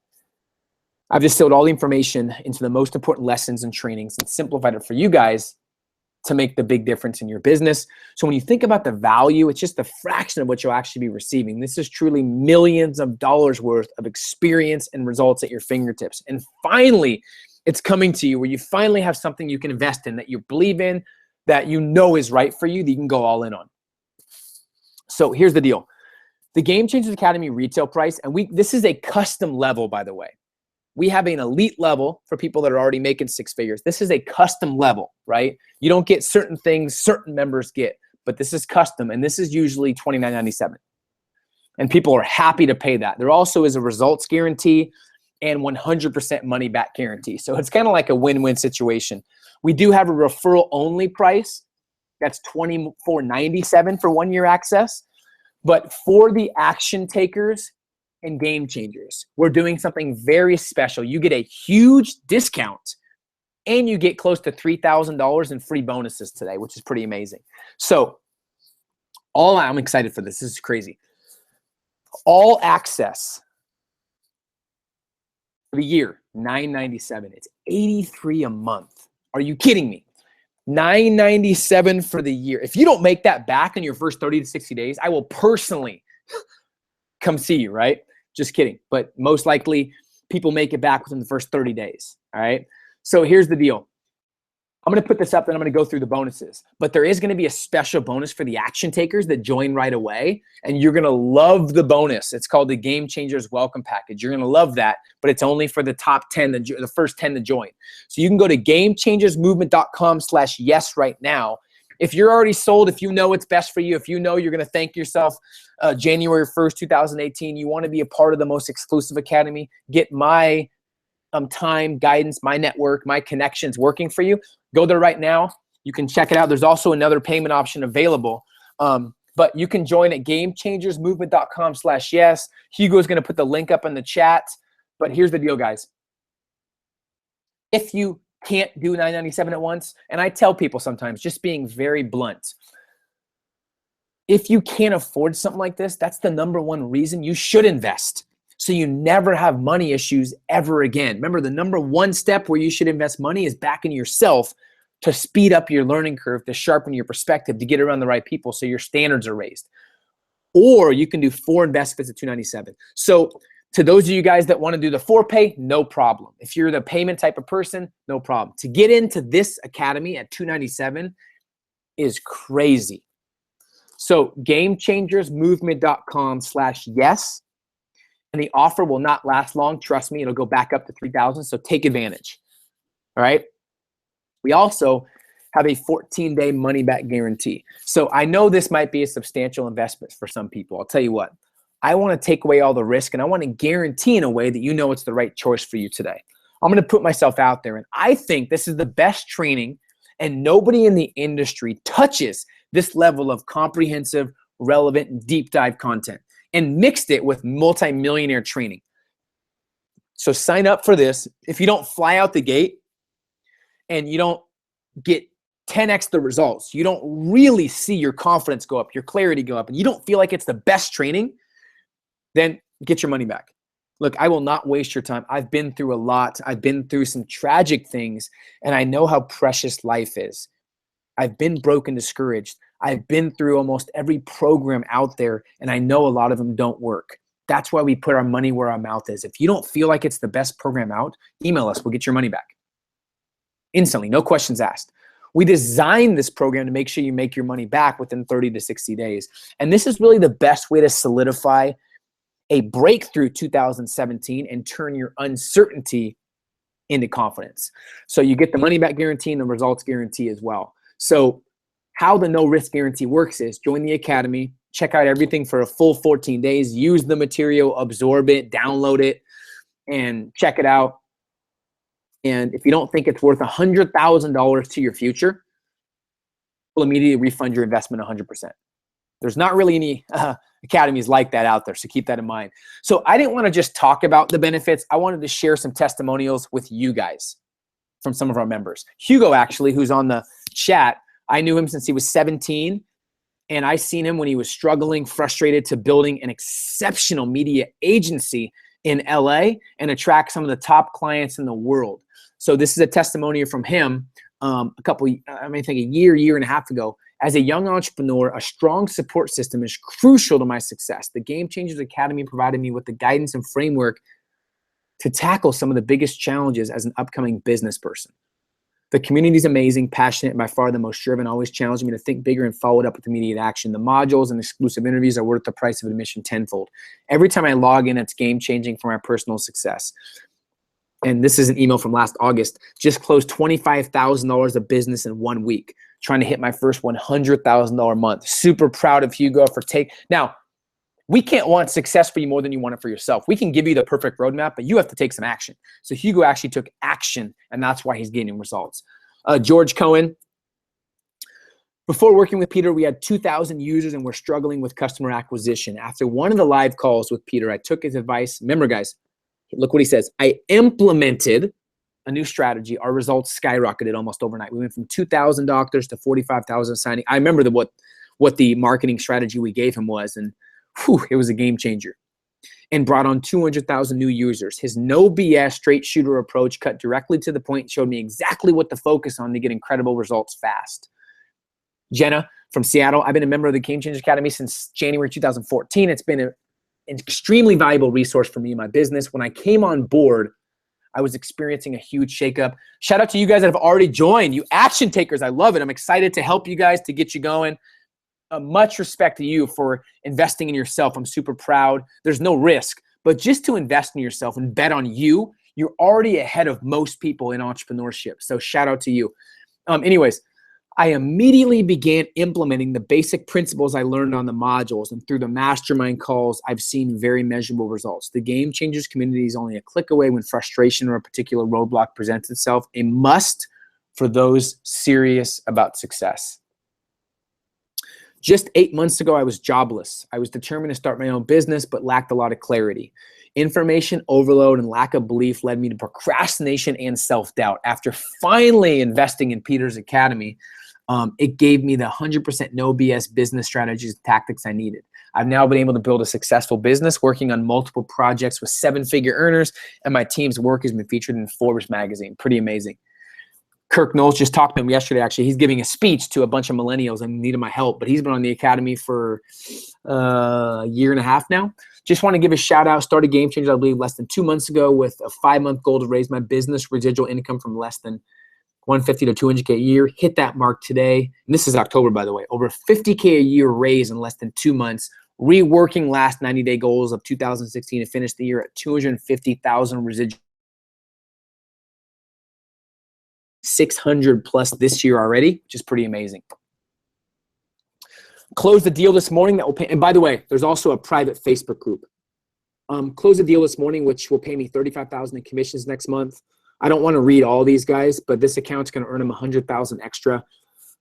I've distilled all the information into the most important lessons and trainings and simplified it for you guys to make the big difference in your business. So when you think about the value, it's just a fraction of what you'll actually be receiving. This is truly millions of dollars worth of experience and results at your fingertips. And finally, it's coming to you where you finally have something you can invest in, that you believe in, that you know is right for you, that you can go all in on. So here's the deal. The Game Changers Academy retail price, and this is a custom level, by the way. We have an elite level for people that are already making 6 figures. This is a custom level, right? You don't get certain things certain members get, but this is custom, and this is usually $29.97. And people are happy to pay that. There also is a results guarantee and 100% money back guarantee. So it's kind of like a win-win situation. We do have a referral only price. That's $24.97 for 1-year access. But for the action takers and game changers, we're doing something very special. You get a huge discount and you get close to $3,000 in free bonuses today, which is pretty amazing. So I'm excited for this. This is crazy. All access for the year, $997. It's $83 a month. Are you kidding me? $997 for the year. If you don't make that back in your first 30 to 60 days, I will personally come see you, right? Just kidding. But most likely, people make it back within the first 30 days, all right? So here's the deal. I'm going to put this up and I'm going to go through the bonuses. But there is going to be a special bonus for the action takers that join right away. And you're going to love the bonus. It's called the Game Changers Welcome Package. You're going to love that. But it's only for the top 10, the first 10 to join. So you can go to GameChangersMovement.com/yes right now. If you're already sold, if you know it's best for you, if you know you're going to thank yourself January 1st, 2018, you want to be a part of the most exclusive academy, get my time, guidance, my network, my connections working for you, go there right now. You can check it out. There's also another payment option available. But you can join at GameChangersMovement.com/yes. Hugo's going to put the link up in the chat. But here's the deal, guys. If you can't do $997 at once, and I tell people sometimes, just being very blunt, if you can't afford something like this, that's the #1 reason you should invest, so you never have money issues ever again. Remember, the #1 step where you should invest money is back in yourself to speed up your learning curve, to sharpen your perspective, to get around the right people so your standards are raised. Or you can do 4 investments at $297. So to those of you guys that want to do the 4Pay, no problem. If you're the payment type of person, no problem. To get into this academy at $297 is crazy. So gamechangersmovement.com/yes. And the offer will not last long. Trust me, it'll go back up to 3,000. So take advantage. All right. We also have a 14-day money-back guarantee. So I know this might be a substantial investment for some people. I'll tell you what. I want to take away all the risk, and I want to guarantee in a way that you know it's the right choice for you today. I'm going to put myself out there, and I think this is the best training, and nobody in the industry touches this level of comprehensive, relevant, and deep dive content, and mixed it with multi-millionaire training. So sign up for this. If you don't fly out the gate and you don't get 10x the results, you don't really see your confidence go up, your clarity go up, and you don't feel like it's the best training, then get your money back. Look, I will not waste your time. I've been through a lot. I've been through some tragic things, and I know how precious life is. I've been broken, discouraged. I've been through almost every program out there, and I know a lot of them don't work. That's why we put our money where our mouth is. If you don't feel like it's the best program out, email us. We'll get your money back instantly, no questions asked. We designed this program to make sure you make your money back within 30 to 60 days. And this is really the best way to solidify a breakthrough 2017 and turn your uncertainty into confidence. So you get the money back guarantee and the results guarantee as well. So how the no risk guarantee works is join the academy, check out everything for a full 14 days, use the material, absorb it, download it, and check it out. And if you don't think it's worth $100,000 to your future, we'll immediately refund your investment 100%. There's not really any academies like that out there, so keep that in mind. So I didn't want to just talk about the benefits. I wanted to share some testimonials with you guys from some of our members. Hugo, actually, who's on the chat, I knew him since he was 17, and I seen him when he was struggling, frustrated, to building an exceptional media agency in LA and attract some of the top clients in the world. So this is a testimonial from him a year and a half ago. As a young entrepreneur, a strong support system is crucial to my success. The Game Changers Academy provided me with the guidance and framework to tackle some of the biggest challenges as an upcoming business person. The community is amazing, passionate, and by far the most driven, always challenging me to think bigger and follow it up with immediate action. The modules and exclusive interviews are worth the price of admission tenfold. Every time I log in, it's game-changing for my personal success. And this is an email from last August. Just closed $25,000 of business in 1 week, trying to hit my first $100,000 month. Super proud of Hugo for Now, we can't want success for you more than you want it for yourself. We can give you the perfect roadmap, but you have to take some action. So Hugo actually took action, and that's why he's getting results. George Cohen. Before working with Peter, we had 2,000 users and we're struggling with customer acquisition. After one of the live calls with Peter, I took his advice. Remember, guys, look what he says. I implemented a new strategy. Our results skyrocketed almost overnight. We went from 2,000 doctors to 45,000 signing. I remember what the marketing strategy we gave him was, and it was a game changer. And brought on 200,000 new users. His no BS straight shooter approach cut directly to the point, showed me exactly what to focus on to get incredible results fast. Jenna from Seattle. I've been a member of the Game Changers Academy since January 2014. It's been an extremely valuable resource for me in my business. When I came on board, I was experiencing a huge shakeup. Shout out to you guys that have already joined. You action takers, I love it. I'm excited to help you guys, to get you going. Much respect to you for investing in yourself. I'm super proud. There's no risk, but just to invest in yourself and bet on you, you're already ahead of most people in entrepreneurship. So shout out to you. Anyways, I immediately began implementing the basic principles I learned on the modules, and through the mastermind calls, I've seen very measurable results. The Game Changers community is only a click away when frustration or a particular roadblock presents itself. A must for those serious about success. Just 8 months ago, I was jobless. I was determined to start my own business, but lacked a lot of clarity. Information overload and lack of belief led me to procrastination and self-doubt. After finally investing in Peter's Academy, it gave me the 100% no BS business strategies and tactics I needed. I've now been able to build a successful business, working on multiple projects with 7-figure earners, and my team's work has been featured in Forbes magazine. Pretty amazing. Kirk Knowles, just talked to him yesterday, actually. He's giving a speech to a bunch of millennials and needed my help, but he's been on the academy for a year and a half now. Just want to give a shout out. Started Game Changers, I believe, less than 2 months ago with a 5-month goal to raise my business residual income from less than $150 to $200K a year. Hit that mark today. And this is October, by the way. Over $50K a year raised in less than 2 months. Reworking last 90-day goals of 2016 to finish the year at $250,000 residual. 600 plus this year already, which is pretty amazing. Close the deal this morning that will pay. And by the way, there's also a private Facebook group. Close the deal this morning, which will pay me $35,000 in commissions next month. I don't want to read all these guys, but this account's going to earn them $100,000 extra.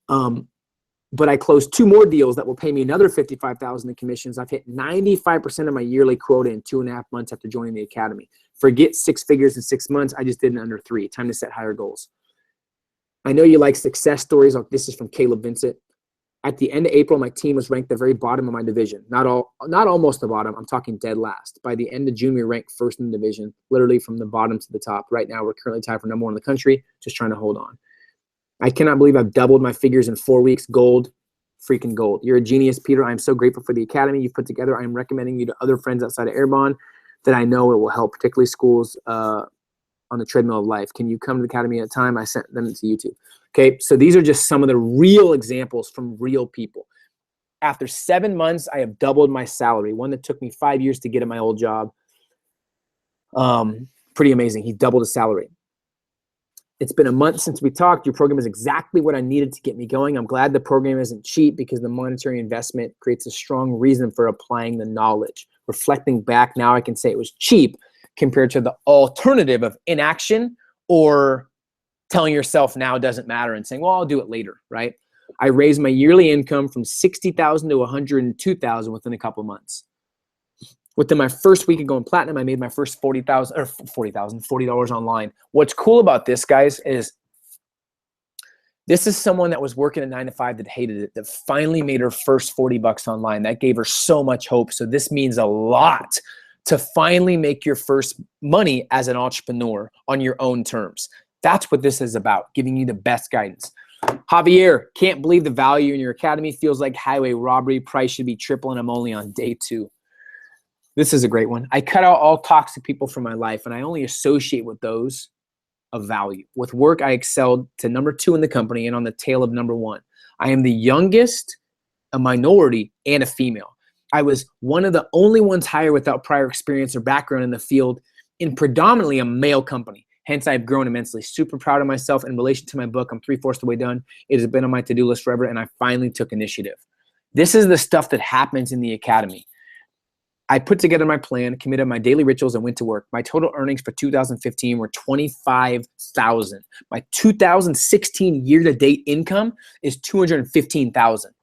But I closed 2 more deals that will pay me another $55,000 in commissions. I've hit 95% of my yearly quota in 2.5 months after joining the academy. Forget 6 figures in 6 months. I just did it under 3. Time to set higher goals. I know you like success stories. This is from Caleb Vincent. At the end of April, my team was ranked the very bottom of my division. Not almost the bottom. I'm talking dead last. By the end of June, we ranked first in the division, literally from the bottom to the top. Right now, we're currently tied for number 1 in the country, just trying to hold on. I cannot believe I've doubled my figures in 4 weeks. Gold, freaking gold. You're a genius, Peter. I'm so grateful for the academy you've put together. I'm recommending you to other friends outside of Airbond that I know it will help, particularly schools on the treadmill of life. Can you come to the academy at a time? I sent them to YouTube. Okay, so these are just some of the real examples from real people. After 7 months, I have doubled my salary, one that took me 5 years to get at my old job. Pretty amazing. He doubled his salary. It's been a month since we talked. Your program is exactly what I needed to get me going. I'm glad the program isn't cheap because the monetary investment creates a strong reason for applying the knowledge. Reflecting back now, I can say it was cheap compared to the alternative of inaction or telling yourself now doesn't matter and saying, well, I'll do it later, right? I raised my yearly income from $60,000 to $102,000 within a couple of months. Within my first week of going platinum, I made my first $40 online. What's cool about this, guys, is this is someone that was working a 9 to 5 that hated it, that finally made her first $40 online. That gave her so much hope. So this means a lot to finally make your first money as an entrepreneur on your own terms. That's what this is about, giving you the best guidance. Javier, can't believe the value in your academy. Feels like highway robbery. Price should be triple, and I'm only on day 2. This is a great one. I cut out all toxic people from my life, and I only associate with those of value. With work, I excelled to number 2 in the company and on the tail of number 1. I am the youngest, a minority, and a female. I was one of the only ones hired without prior experience or background in the field in predominantly a male company. Hence, I've grown immensely. Super proud of myself in relation to my book. I'm 3/4 the way done. It has been on my to-do list forever, and I finally took initiative. This is the stuff that happens in the academy. I put together my plan, committed my daily rituals, and went to work. My total earnings for 2015 were $25,000. My 2016 year-to-date income is $215,000.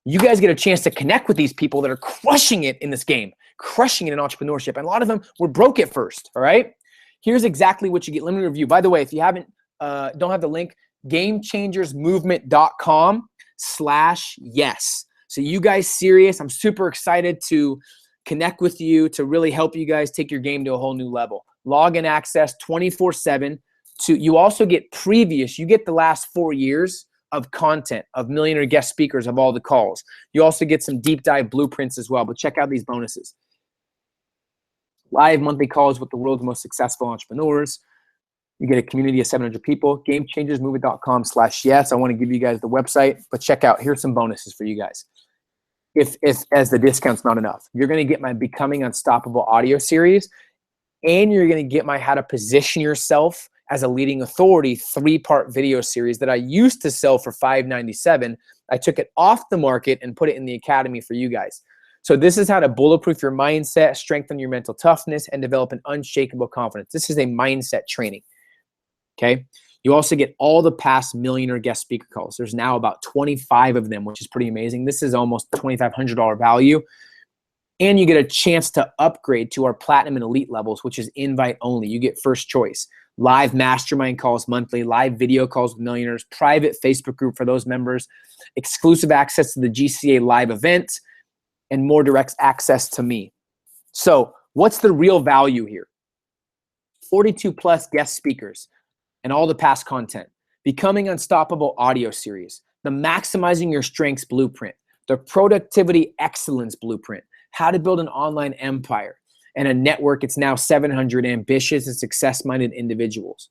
You guys get a chance to connect with these people that are crushing it in this game, crushing it in entrepreneurship. And a lot of them were broke at first, all right? Here's exactly what you get. Let me review. By the way, if you haven't, don't have the link, gamechangersmovement.com/yes. So you guys serious? I'm super excited to connect with you, to really help you guys take your game to a whole new level. Login access 24/7. You also get previous, you get the last 4 years of content, of millionaire guest speakers, of all the calls. You also get some deep dive blueprints as well, but check out these bonuses. Live monthly calls with the world's most successful entrepreneurs. You get a community of 700 people. Gamechangersmovement.com/yes. I want to give you guys the website, but check out, here's some bonuses for you guys. If as the discount's not enough, you're going to get my Becoming Unstoppable audio series, and you're going to get my How to Position Yourself as a Leading Authority 3-part video series that I used to sell for $597. I took it off the market and put it in the academy for you guys. So this is how to bulletproof your mindset, strengthen your mental toughness, and develop an unshakable confidence. This is a mindset training, okay? You also get all the past millionaire guest speaker calls. There's now about 25 of them, which is pretty amazing. This is almost $2,500 value. And you get a chance to upgrade to our platinum and elite levels, which is invite only. You get first choice. Live mastermind calls monthly, live video calls with millionaires, private Facebook group for those members, exclusive access to the GCA live event, and more direct access to me. So what's the real value here? 42 plus guest speakers and all the past content. Becoming Unstoppable audio series, the Maximizing Your Strengths blueprint, the Productivity Excellence blueprint, how to build an online empire and a network. It's now 700 ambitious and success-minded individuals.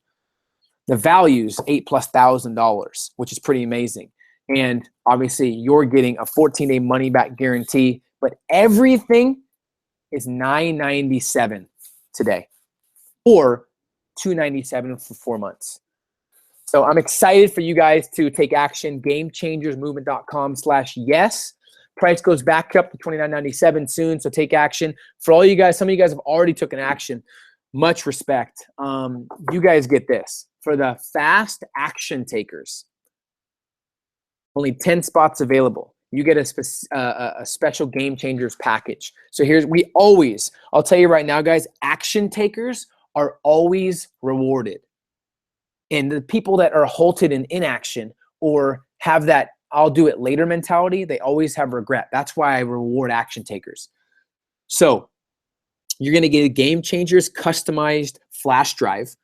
The values, $8,000+, which is pretty amazing. And obviously you're getting a 14-day money back guarantee, but everything is $997 today or $297 for 4 months. So I'm excited for you guys to take action. GameChangersMovement.com/yes. Price goes back up to $29.97 soon, so take action. For all you guys, some of you guys have already taken action. Much respect. You guys get this. For the fast action takers, only 10 spots available. You get a special Game Changers package. So I'll tell you right now, guys, action takers are always rewarded. And the people that are halted in inaction or have that I'll do it later mentality, they always have regret. That's why I reward action takers. So you're going to get a Game Changers customized flash drive.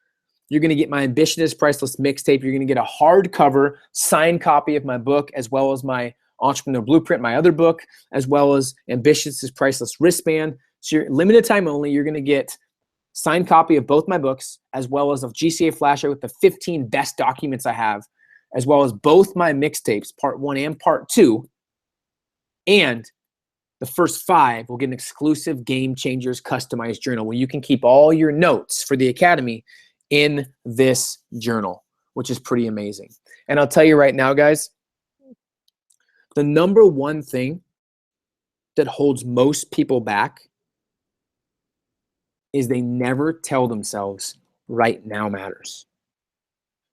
You're going to get my Ambition is Priceless mixtape. You're going to get a hardcover signed copy of my book, as well as my Entrepreneur Blueprint, my other book, as well as Ambition is Priceless wristband. So you're limited time only. You're going to get signed copy of both my books, as well as a GCA flash drive with the 15 best documents I have, as well as both my mixtapes, part 1 and part 2. And the first 5 will get an exclusive Game Changers customized journal where you can keep all your notes for the Academy in this journal, which is pretty amazing. And I'll tell you right now, guys, the number one thing that holds most people back is they never tell themselves right now matters.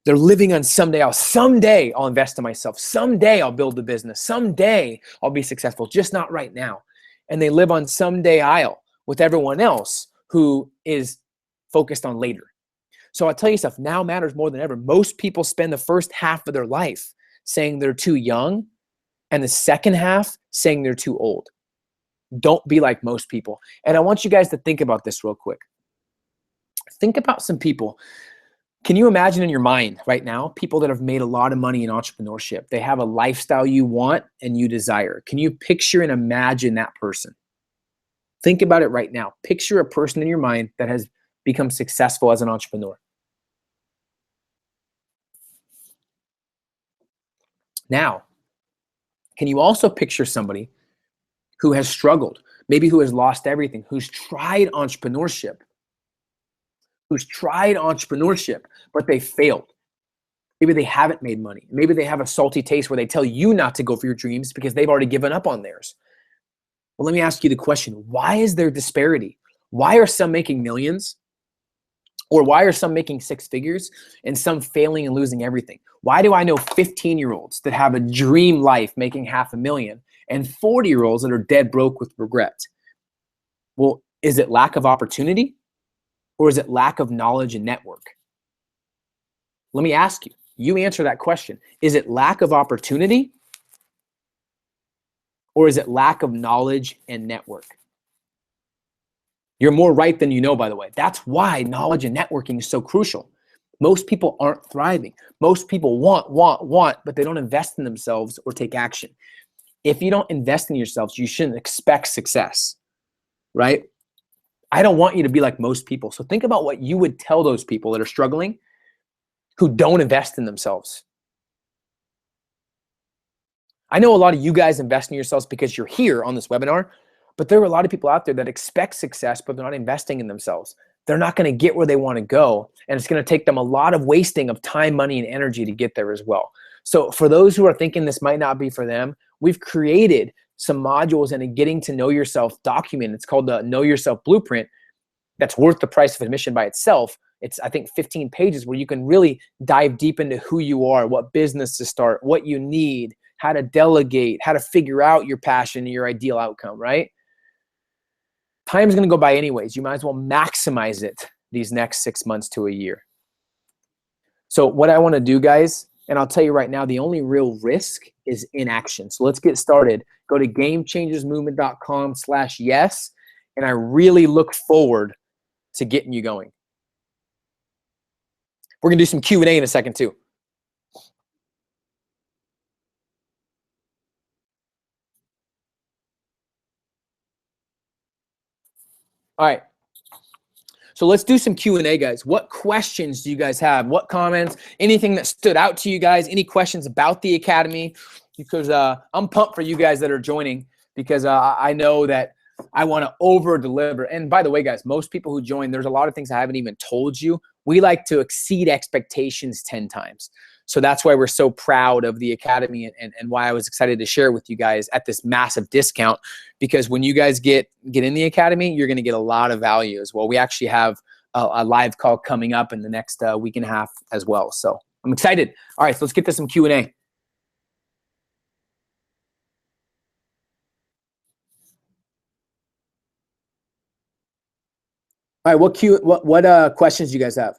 They're living on someday I'll invest in myself. Someday I'll build the business. Someday I'll be successful, just not right now. And they live on someday I'll with everyone else who is focused on later. So I'll tell you stuff, now matters more than ever. Most people spend the first half of their life saying they're too young and the second half saying they're too old. Don't be like most people. And I want you guys to think about this real quick. Think about some people. Can you imagine in your mind right now, people that have made a lot of money in entrepreneurship? They have a lifestyle you want and you desire. Can you picture and imagine that person? Think about it right now. Picture a person in your mind that has become successful as an entrepreneur. Now, can you also picture somebody who has struggled, maybe who has lost everything, who's tried entrepreneurship, but they failed? Maybe they haven't made money. Maybe they have a salty taste where they tell you not to go for your dreams because they've already given up on theirs. Well, let me ask you the question. Why is there disparity? Why are some making millions? Or why are some making 6 figures and some failing and losing everything? Why do I know 15-year-olds that have a dream life making $500,000 and 40-year-olds that are dead broke with regret? Well, is it lack of opportunity or is it lack of knowledge and network? Let me ask you, you answer that question. Is it lack of opportunity or is it lack of knowledge and network? You're more right than you know, by the way. That's why knowledge and networking is so crucial. Most people aren't thriving. Most people want, but they don't invest in themselves or take action. If you don't invest in yourselves, you shouldn't expect success, right? I don't want you to be like most people. So think about what you would tell those people that are struggling who don't invest in themselves. I know a lot of you guys invest in yourselves because you're here on this webinar, but there are a lot of people out there that expect success, but they're not investing in themselves. They're not going to get where they want to go, and it's going to take them a lot of wasting of time, money, and energy to get there as well. So for those who are thinking this might not be for them, we've created some modules in a Getting to Know Yourself document. It's called the Know Yourself Blueprint. That's worth the price of admission by itself. It's, I think, 15 pages where you can really dive deep into who you are, what business to start, what you need, how to delegate, how to figure out your passion and your ideal outcome, right? Time is going to go by anyways. You might as well maximize it these next 6 months to a year. So what I want to do, guys, and I'll tell you right now, the only real risk is inaction. So let's get started. Go to GameChangersMovement.com/yes, and I really look forward to getting you going. We're going to do some Q&A in a second too. All right. So let's do some Q&A, guys. What questions do you guys have? What comments? Anything that stood out to you guys? Any questions about the Academy? Because I'm pumped for you guys that are joining, because I know that I want to over deliver. And by the way, guys, most people who join, there's a lot of things I haven't even told you. We like to exceed expectations 10 times. So that's why we're so proud of the Academy, and why I was excited to share with you guys at this massive discount, because when you guys get in the Academy, you're going to get a lot of value as well. We actually have a live call coming up in the next week and a half as well. So I'm excited. All right, so let's get to some Q&A. All right, what questions do you guys have?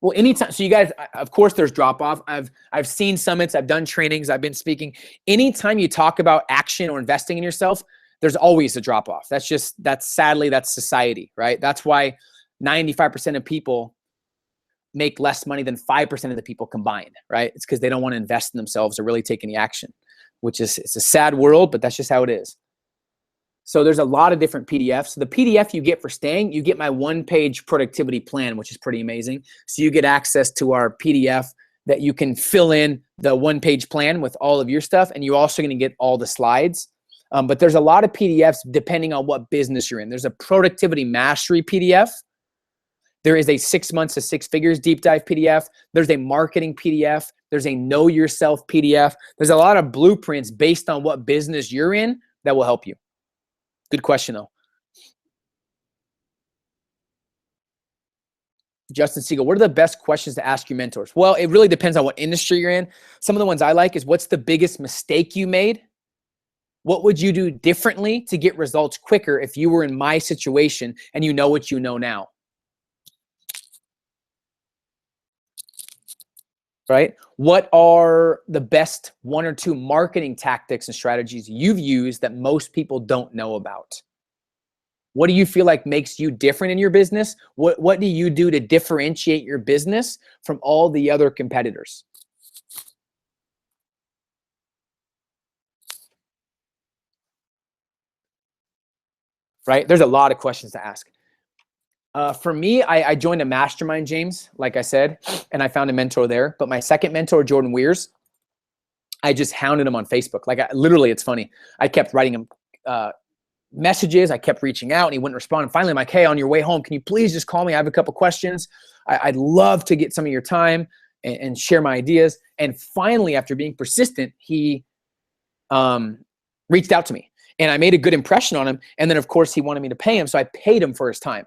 Well, anytime. So you guys, of course, there's drop off. I've seen summits. I've done trainings. I've been speaking. Anytime you talk about action or investing in yourself, there's always a drop off. Sadly, that's society, right? That's why 95% of people make less money than 5% of the people combined, right? It's because they don't want to invest in themselves or really take any action, it's a sad world, but that's just how it is. So there's a lot of different PDFs. So the PDF you get for staying, you get my 1-page productivity plan, which is pretty amazing. So you get access to our PDF that you can fill in the 1-page plan with all of your stuff, and you're also going to get all the slides. But there's a lot of PDFs depending on what business you're in. There's a productivity mastery PDF. There is a 6 months to 6 figures deep dive PDF. There's a marketing PDF. There's a know yourself PDF. There's a lot of blueprints based on what business you're in that will help you. Good question, though. Justin Siegel, what are the best questions to ask your mentors? Well, it really depends on what industry you're in. Some of the ones I like is, what's the biggest mistake you made? What would you do differently to get results quicker if you were in my situation and you know what you know now? Right? What are the best 1 or 2 marketing tactics and strategies you've used that most people don't know about? What do you feel like makes you different in your business? What do you do to differentiate your business from all the other competitors? Right? There's a lot of questions to ask. For me, I joined a mastermind, James, like I said, and I found a mentor there. But my second mentor, Jordan Weirs, I just hounded him on Facebook. Literally, it's funny. I kept writing him messages. I kept reaching out, and he wouldn't respond. And finally, I'm like, hey, on your way home, can you please just call me? I have a couple questions. I'd love to get some of your time and share my ideas. And finally, after being persistent, he reached out to me. And I made a good impression on him. And then, of course, he wanted me to pay him. So I paid him for his time.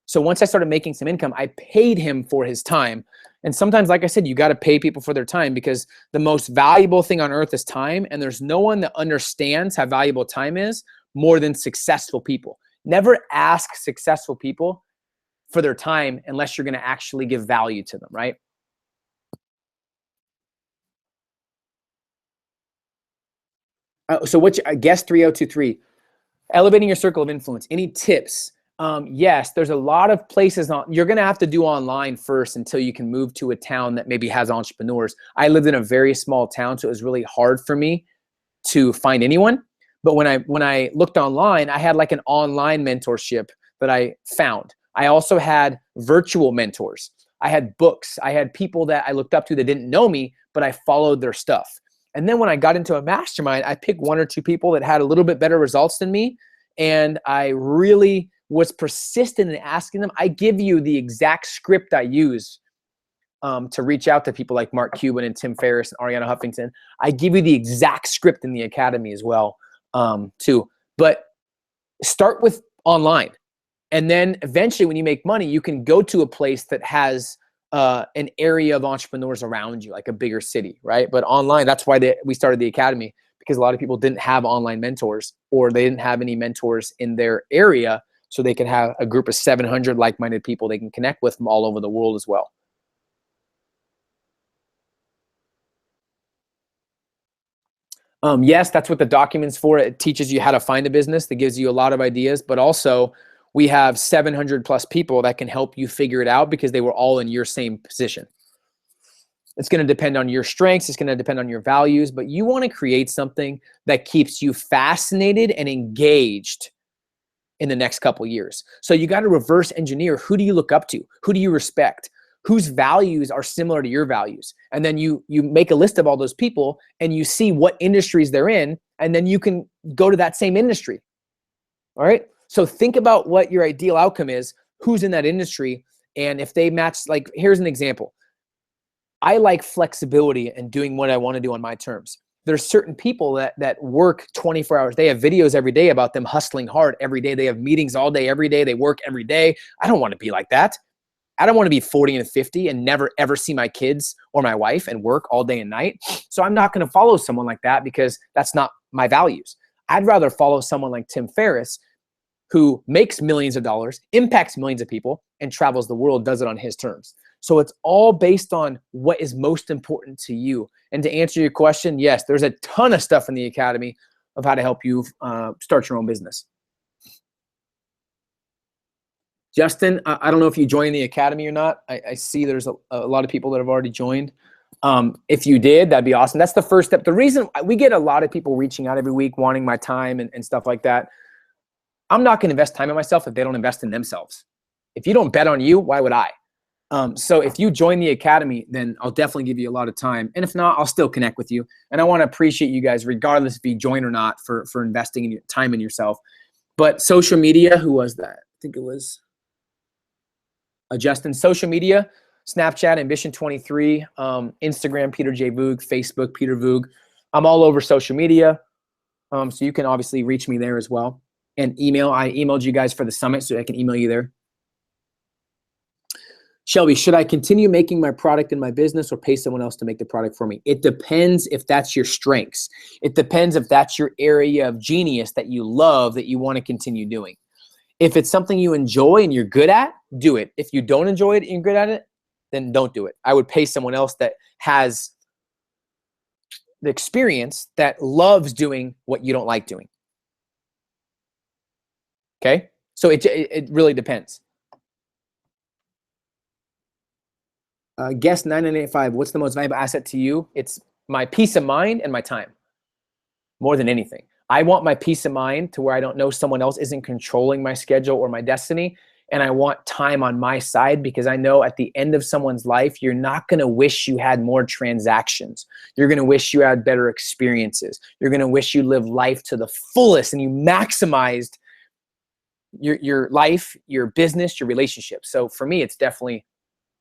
So once I started making some income, I paid him for his time. And sometimes, like I said, you got to pay people for their time, because the most valuable thing on earth is time. And there's no one that understands how valuable time is more than successful people. Never ask successful people for their time unless you're going to actually give value to them, right? So guest 3023, elevating your circle of influence. Any tips? Yes, there's a lot of places you're going to have to do online first until you can move to a town that maybe has entrepreneurs. I lived in a very small town, so it was really hard for me to find anyone. But when I looked online, I had like an online mentorship that I found. I also had virtual mentors. I had books. I had people that I looked up to that didn't know me, but I followed their stuff. And then when I got into a mastermind, I picked 1 or 2 people that had a little bit better results than me. And I really was persistent in asking them. I give you the exact script I use to reach out to people like Mark Cuban and Tim Ferriss and Arianna Huffington. I give you the exact script in the Academy as well, too. But start with online. And then eventually when you make money, you can go to a place that has an area of entrepreneurs around you, like a bigger city, right? But online, that's why we started the Academy, because a lot of people didn't have online mentors, or they didn't have any mentors in their area. So they can have a group of 700 like-minded people they can connect with from all over the world as well. Yes, that's what the document's for. It teaches you how to find a business that gives you a lot of ideas, but also we have 700 plus people that can help you figure it out, because they were all in your same position. It's going to depend on your strengths. It's going to depend on your values, but you want to create something that keeps you fascinated and engaged in the next couple of years. So you got to reverse engineer. Who do you look up to? Who do you respect? Whose values are similar to your values? And then you make a list of all those people and you see what industries they're in, and then you can go to that same industry. All right. So think about what your ideal outcome is, who's in that industry, and if they match. Like, here's an example. I like flexibility and doing what I want to do on my terms. There's certain people that work 24 hours. They have videos every day about them hustling hard every day. They have meetings all day, every day. They work every day. I don't want to be like that. I don't want to be 40 and 50 and never ever see my kids or my wife and work all day and night. So I'm not going to follow someone like that because that's not my values. I'd rather follow someone like Tim Ferriss, who makes millions of dollars, impacts millions of people, and travels the world, does it on his terms. So it's all based on what is most important to you. And to answer your question, yes, there's a ton of stuff in the Academy of how to help you start your own business. Justin, I don't know if you joined the Academy or not. I see there's a lot of people that have already joined. If you did, that'd be awesome. That's the first step. The reason we get a lot of people reaching out every week wanting my time and stuff like that. I'm not going to invest time in myself if they don't invest in themselves. If you don't bet on you, why would I? So if you join the Academy, then I'll definitely give you a lot of time. And if not, I'll still connect with you. And I want to appreciate you guys, regardless if you join or not, for investing in your time in yourself. But social media, who was that? I think it was Justin. Social media, Snapchat, Ambition23, Instagram, Peter J. Voog, Facebook, Peter Voog. I'm all over social media. So you can obviously reach me there as well. And email, I emailed you guys for the summit, so I can email you there. Shelby, should I continue making my product in my business or pay someone else to make the product for me? It depends if that's your strengths. It depends if that's your area of genius that you love, that you want to continue doing. If it's something you enjoy and you're good at, do it. If you don't enjoy it and you're good at it, then don't do it. I would pay someone else that has the experience, that loves doing what you don't like doing. Okay? So it really depends. Guest 9985, what's the most valuable asset to you? It's my peace of mind and my time, more than anything. I want my peace of mind to where I don't know someone else isn't controlling my schedule or my destiny. And I want time on my side, because I know at the end of someone's life, you're not going to wish you had more transactions. You're going to wish you had better experiences. You're going to wish you lived life to the fullest and you maximized your life, your business, your relationships. So for me, it's definitely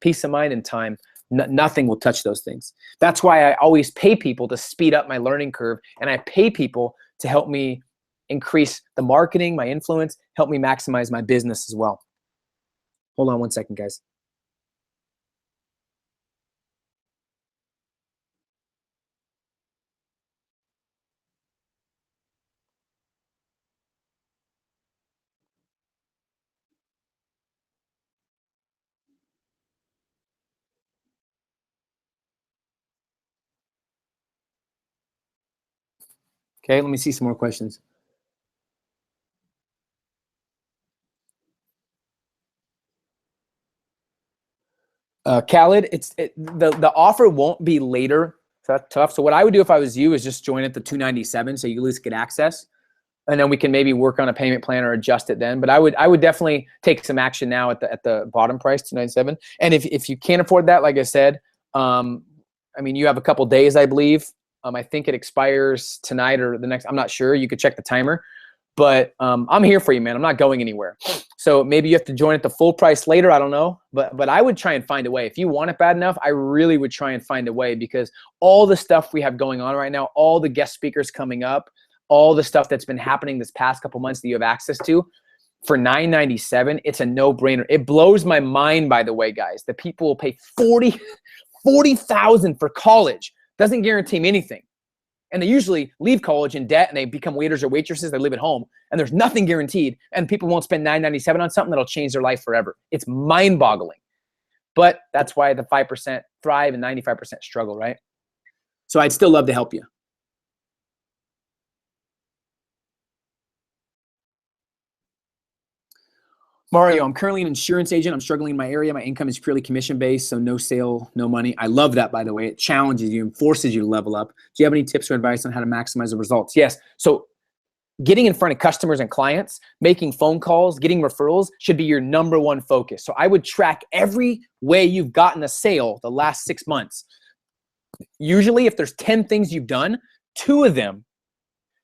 peace of mind and time. Nothing will touch those things. That's why I always pay people to speed up my learning curve, and I pay people to help me increase the marketing, my influence, help me maximize my business as well. Hold on one second, guys. Okay, let me see some more questions. Khaled, the offer won't be later. So that's tough. So what I would do if I was you is just join at the 297, so you at least get access, and then we can maybe work on a payment plan or adjust it then. But I would definitely take some action now at the bottom price, 297. And if you can't afford that, like I said, I mean, you have a couple days, I believe. I think it expires tonight or the next. I'm not sure. You could check the timer. But I'm here for you, man. I'm not going anywhere. So maybe you have to join at the full price later. I don't know. But I would try and find a way. If you want it bad enough, I really would try and find a way, because all the stuff we have going on right now, all the guest speakers coming up, all the stuff that's been happening this past couple months that you have access to, for $997, it's a no-brainer. It blows my mind, by the way, guys, that people will pay $40,000 for college. Doesn't guarantee me anything. And they usually leave college in debt and they become waiters or waitresses. They live at home and there's nothing guaranteed. And people won't spend $997 on something that'll change their life forever. It's mind-boggling. But that's why the 5% thrive and 95% struggle, right? So I'd still love to help you. Mario, I'm currently an insurance agent. I'm struggling in my area. My income is purely commission-based, so no sale, no money. I love that, by the way. It challenges you and forces you to level up. Do you have any tips or advice on how to maximize the results? Yes. So getting in front of customers and clients, making phone calls, getting referrals should be your number one focus. So I would track every way you've gotten a sale the last 6 months. Usually if there's 10 things you've done, 2 of them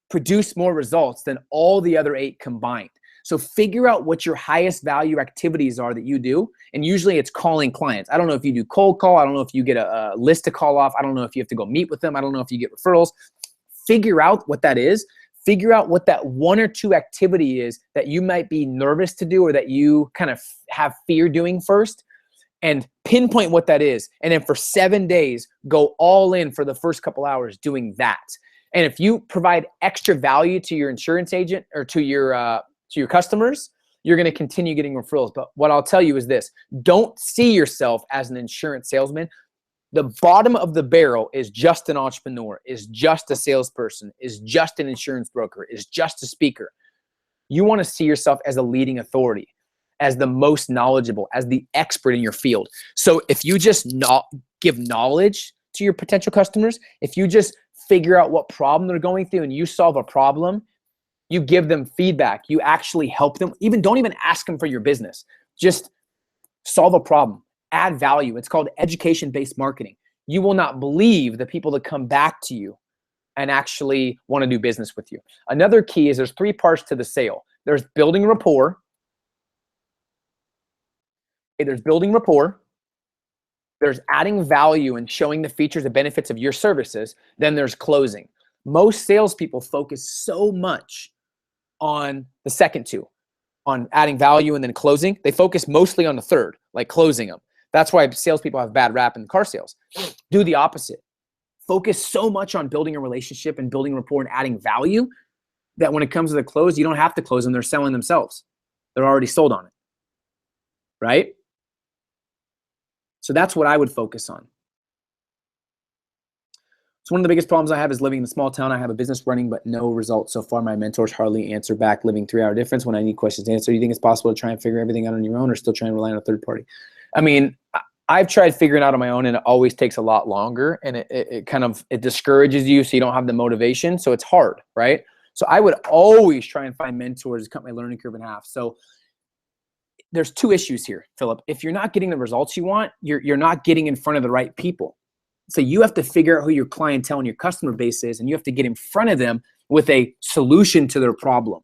produce more results than all the other 8 combined. So figure out what your highest value activities are that you do. And usually it's calling clients. I don't know if you do cold call. I don't know if you get a list to call off. I don't know if you have to go meet with them. I don't know if you get referrals. Figure out what that is. Figure out what that 1 or 2 activity is that you might be nervous to do or that you kind of have fear doing first, and pinpoint what that is. And then for 7 days, go all in for the first couple hours doing that. And if you provide extra value to your insurance agent or to your customers, you're going to continue getting referrals. But what I'll tell you is this: don't see yourself as an insurance salesman. The bottom of the barrel is just an entrepreneur, is just a salesperson, is just an insurance broker, is just a speaker. You want to see yourself as a leading authority, as the most knowledgeable, as the expert in your field. So if you just not give knowledge to your potential customers, if you just figure out what problem they're going through and you solve a problem, you give them feedback, you actually help them. Don't even ask them for your business. Just solve a problem, add value. It's called education-based marketing. You will not believe the people that come back to you and actually want to do business with you. Another key is there's 3 parts to the sale. There's building rapport. There's building rapport. There's adding value and showing the features and benefits of your services. Then there's closing. Most salespeople focus so much on the second 2, on adding value and then closing. They focus mostly on the third, like closing them. That's why salespeople have bad rap in car sales. Do the opposite. Focus so much on building a relationship and building rapport and adding value that when it comes to the close, you don't have to close them. They're selling themselves. They're already sold on it, right? So that's what I would focus on. So one of the biggest problems I have is living in a small town. I have a business running, but no results so far. My mentors hardly answer back, living 3-hour difference when I need questions answered. Do you think it's possible to try and figure everything out on your own or still try and rely on a third party? I mean, I've tried figuring out on my own, and it always takes a lot longer, and it discourages you, so you don't have the motivation. So it's hard, right? So I would always try and find mentors to cut my learning curve in half. So there's 2 issues here, Philip. If you're not getting the results you want, you're not getting in front of the right people. So you have to figure out who your clientele and your customer base is, and you have to get in front of them with a solution to their problem.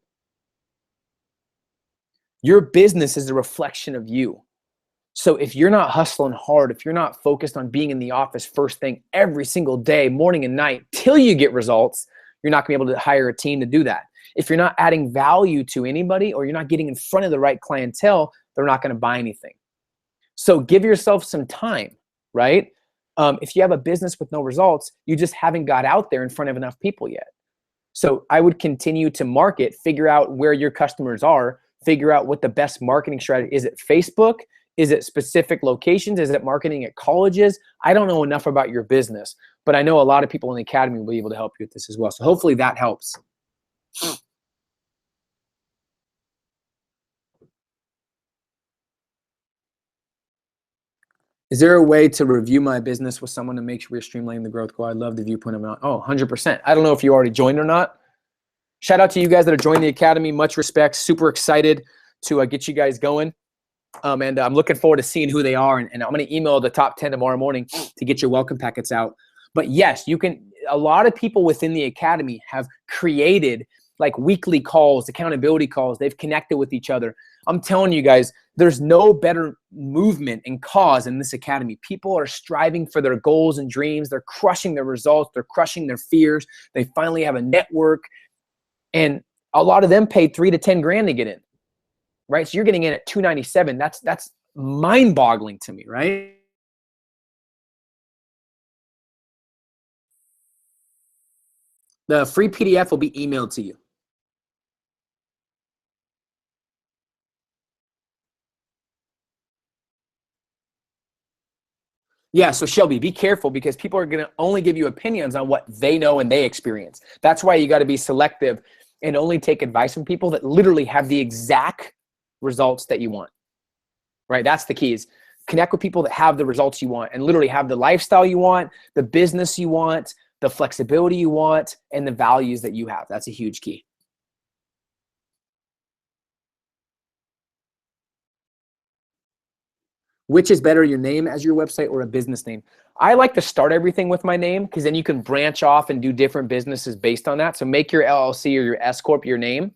Your business is a reflection of you. So if you're not hustling hard, if you're not focused on being in the office first thing every single day, morning and night, till you get results, you're not gonna be able to hire a team to do that. If you're not adding value to anybody, or you're not getting in front of the right clientele, they're not gonna buy anything. So give yourself some time, right? If you have a business with no results, you just haven't got out there in front of enough people yet. So I would continue to market, figure out where your customers are, figure out what the best marketing strategy is. It Facebook? Is it specific locations? Is it marketing at colleges? I don't know enough about your business, but I know a lot of people in the academy will be able to help you with this as well. So hopefully that helps. Is there a way to review my business with someone to make sure we're streamlining the growth goal? I'd love the viewpoint of it. 100%. I don't know if you already joined or not. Shout out to you guys that are joining the academy. Much respect. Super excited to get you guys going. And I'm looking forward to seeing who they are. And I'm going to email the top 10 tomorrow morning to get your welcome packets out. But yes, you can. A lot of people within the academy have created like weekly calls, accountability calls. They've connected with each other. I'm telling you guys, there's no better movement and cause in this academy. People are striving for their goals and dreams. They're crushing their results. They're crushing their fears. They finally have a network. And a lot of them paid $3 to $10 grand to get in. Right? So you're getting in at $297. That's mind-boggling to me, right? The free PDF will be emailed to you. Yeah, so Shelby, be careful because people are going to only give you opinions on what they know and they experience. That's why you got to be selective and only take advice from people that literally have the exact results that you want, right? That's the key, is connect with people that have the results you want and literally have the lifestyle you want, the business you want, the flexibility you want, and the values that you have. That's a huge key. Which is better, your name as your website or a business name? I like to start everything with my name because then you can branch off and do different businesses based on that. So make your LLC or your S Corp your name.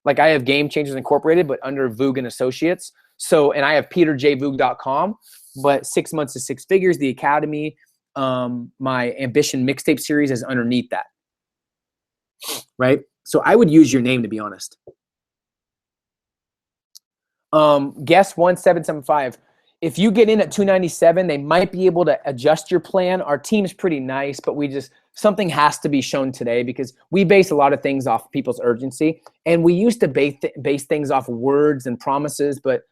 Like I have Game Changers Incorporated, but under Voog and Associates. So, and I have peterjvoog.com, but 6 months to six figures, the Academy, my Ambition mixtape series is underneath that, right? So I would use your name, to be honest. Guest 1775. If you get in at 297, they might be able to adjust your plan. Our team's pretty nice, but something has to be shown today because we base a lot of things off people's urgency. And we used to base things off words and promises, but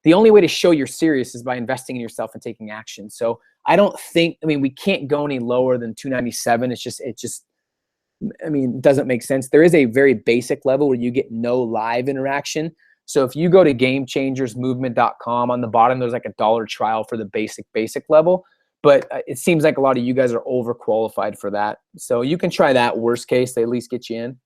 the only way to show you're serious is by investing in yourself and taking action. So we can't go any lower than 297. It doesn't make sense. There is a very basic level where you get no live interaction. So if you go to GameChangersMovement.com, on the bottom, there's like $1 trial for the basic level. But it seems like a lot of you guys are overqualified for that. So you can try that. Worst case, they at least get you in.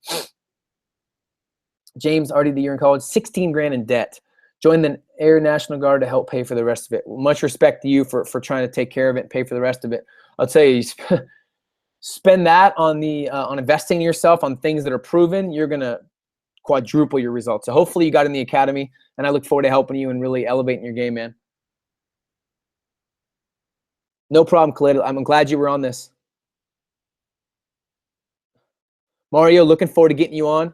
James, already the year in college, 16 grand in debt. Joined the Air National Guard to help pay for the rest of it. Much respect to you for trying to take care of it and pay for the rest of it. I'll tell you, spend that on investing in yourself on things that are proven. You're gonna quadruple your results. So hopefully you got in the Academy, and I look forward to helping you and really elevating your game, man. No problem, Khalid. I'm glad you were on this. Mario, looking forward to getting you on.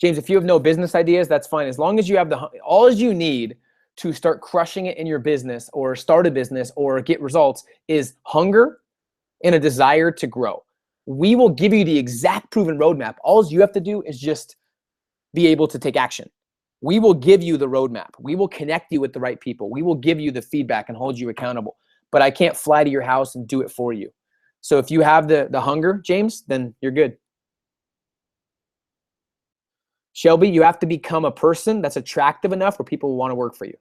James, if you have no business ideas, that's fine. As long as you have all you need to start crushing it in your business or start a business or get results is hunger and a desire to grow. We will give you the exact proven roadmap. All you have to do is just be able to take action. We will give you the roadmap. We will connect you with the right people. We will give you the feedback and hold you accountable. But I can't fly to your house and do it for you. So if you have the hunger, James, then you're good. Shelby, you have to become a person that's attractive enough where people will want to work for you.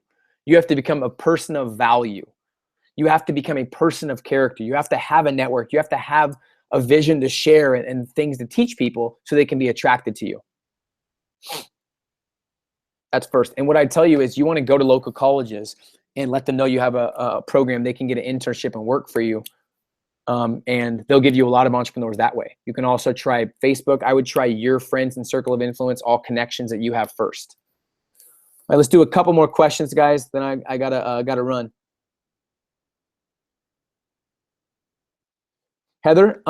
You have to become a person of value. You have to become a person of character. You have to have a network. You have to have a vision to share and things to teach people so they can be attracted to you. That's first. And what I tell you is you want to go to local colleges and let them know you have a program. They can get an internship and work for you. And they'll give you a lot of entrepreneurs that way. You can also try Facebook. I would try your friends and circle of influence, all connections that you have first. All right, let's do a couple more questions, guys. Then I gotta run. Heather,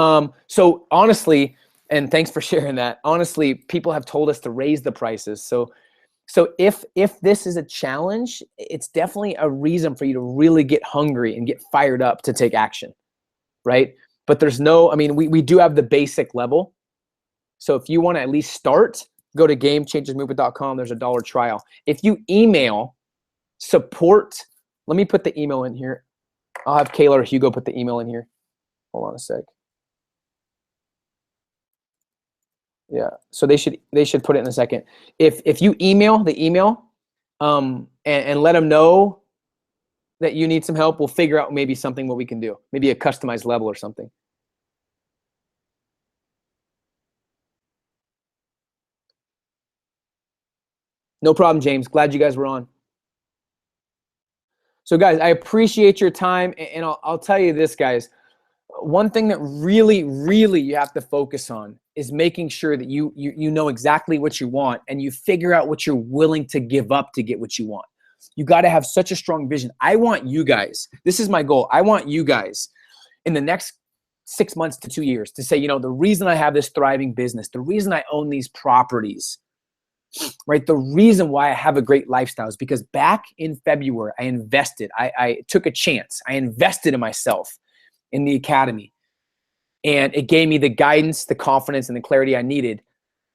so honestly, and thanks for sharing that. Honestly, people have told us to raise the prices. So if this is a challenge, it's definitely a reason for you to really get hungry and get fired up to take action, right? But there's we do have the basic level. So if you want to at least start, go to GameChangersMovement.com. There's $1 trial. If you email support, let me put the email in here. I'll have Kayla or Hugo put the email in here. Hold on a sec. Yeah, so they should put it in a second. If you email the email and let them know that you need some help, we'll figure out maybe something what we can do. Maybe a customized level or something. No problem, James. Glad you guys were on. So guys, I appreciate your time, and I'll tell you this, guys. One thing that really, really you have to focus on is making sure that you know exactly what you want and you figure out what you're willing to give up to get what you want. You got to have such a strong vision. I want you guys, this is my goal. I want you guys in the next 6 months to 2 years to say, the reason I have this thriving business, the reason I own these properties, right? The reason why I have a great lifestyle is because back in February, I invested. I took a chance. I invested in myself in the Academy. And it gave me the guidance, the confidence, and the clarity I needed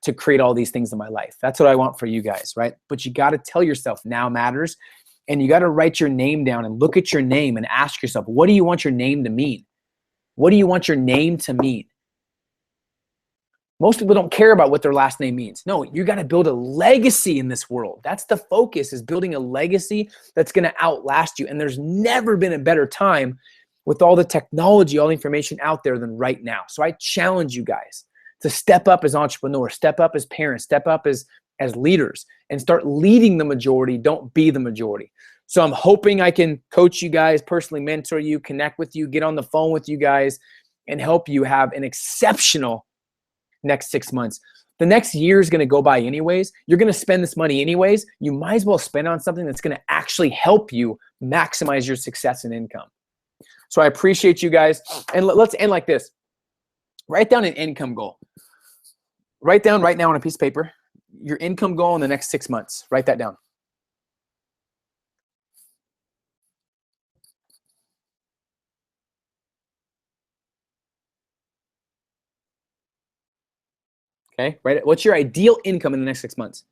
to create all these things in my life. That's what I want for you guys, right? But you got to tell yourself now matters. And you got to write your name down and look at your name and ask yourself, what do you want your name to mean? What do you want your name to mean? Most people don't care about what their last name means. No, you got to build a legacy in this world. That's the focus, is building a legacy that's going to outlast you. And there's never been a better time with all the technology, all the information out there than right now. So I challenge you guys to step up as entrepreneurs, step up as parents, step up as leaders, and start leading the majority. Don't be the majority. So I'm hoping I can coach you guys, personally mentor you, connect with you, get on the phone with you guys, and help you have an exceptional next 6 months. The next year is going to go by anyways. You're going to spend this money anyways. You might as well spend on something that's going to actually help you maximize your success and income. So I appreciate you guys. And let's end like this. Write down an income goal. Write down right now on a piece of paper your income goal in the next 6 months. Write that down. Okay, right. What's your ideal income in the next 6 months?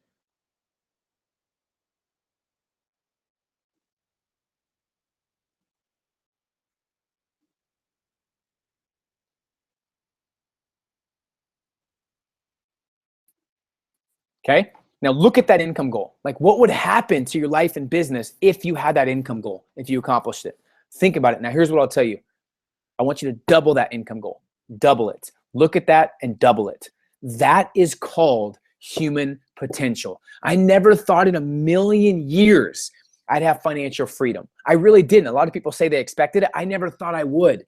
Okay. Now look at that income goal. Like, what would happen to your life and business if you had that income goal, if you accomplished it? Think about it. Now, here's what I'll tell you. I want you to double that income goal. Double it. Look at that and double it. That is called human potential. I never thought in a million years I'd have financial freedom. I really didn't. A lot of people say they expected it. I never thought I would.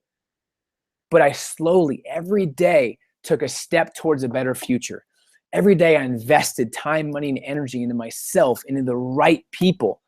But I slowly, every day, took a step towards a better future. Every day I invested time, money, and energy into myself and into the right people,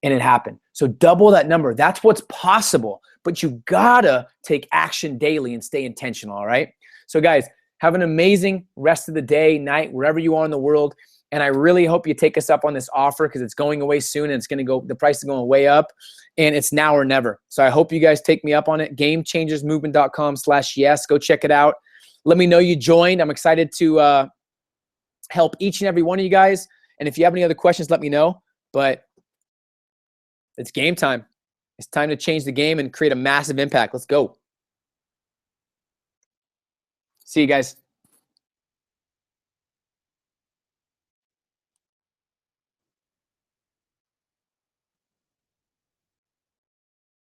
and it happened. So double that number. That's what's possible, but you gotta take action daily and stay intentional, all right? So guys, have an amazing rest of the day, night, wherever you are in the world, and I really hope you take us up on this offer because it's going away soon and it's gonna go, the price is going way up, and it's now or never. So I hope you guys take me up on it. GameChangersMovement.com/yes. Go check it out. Let me know you joined. I'm excited to help each and every one of you guys. And if you have any other questions, let me know. But it's game time. It's time to change the game and create a massive impact. Let's go. See you guys.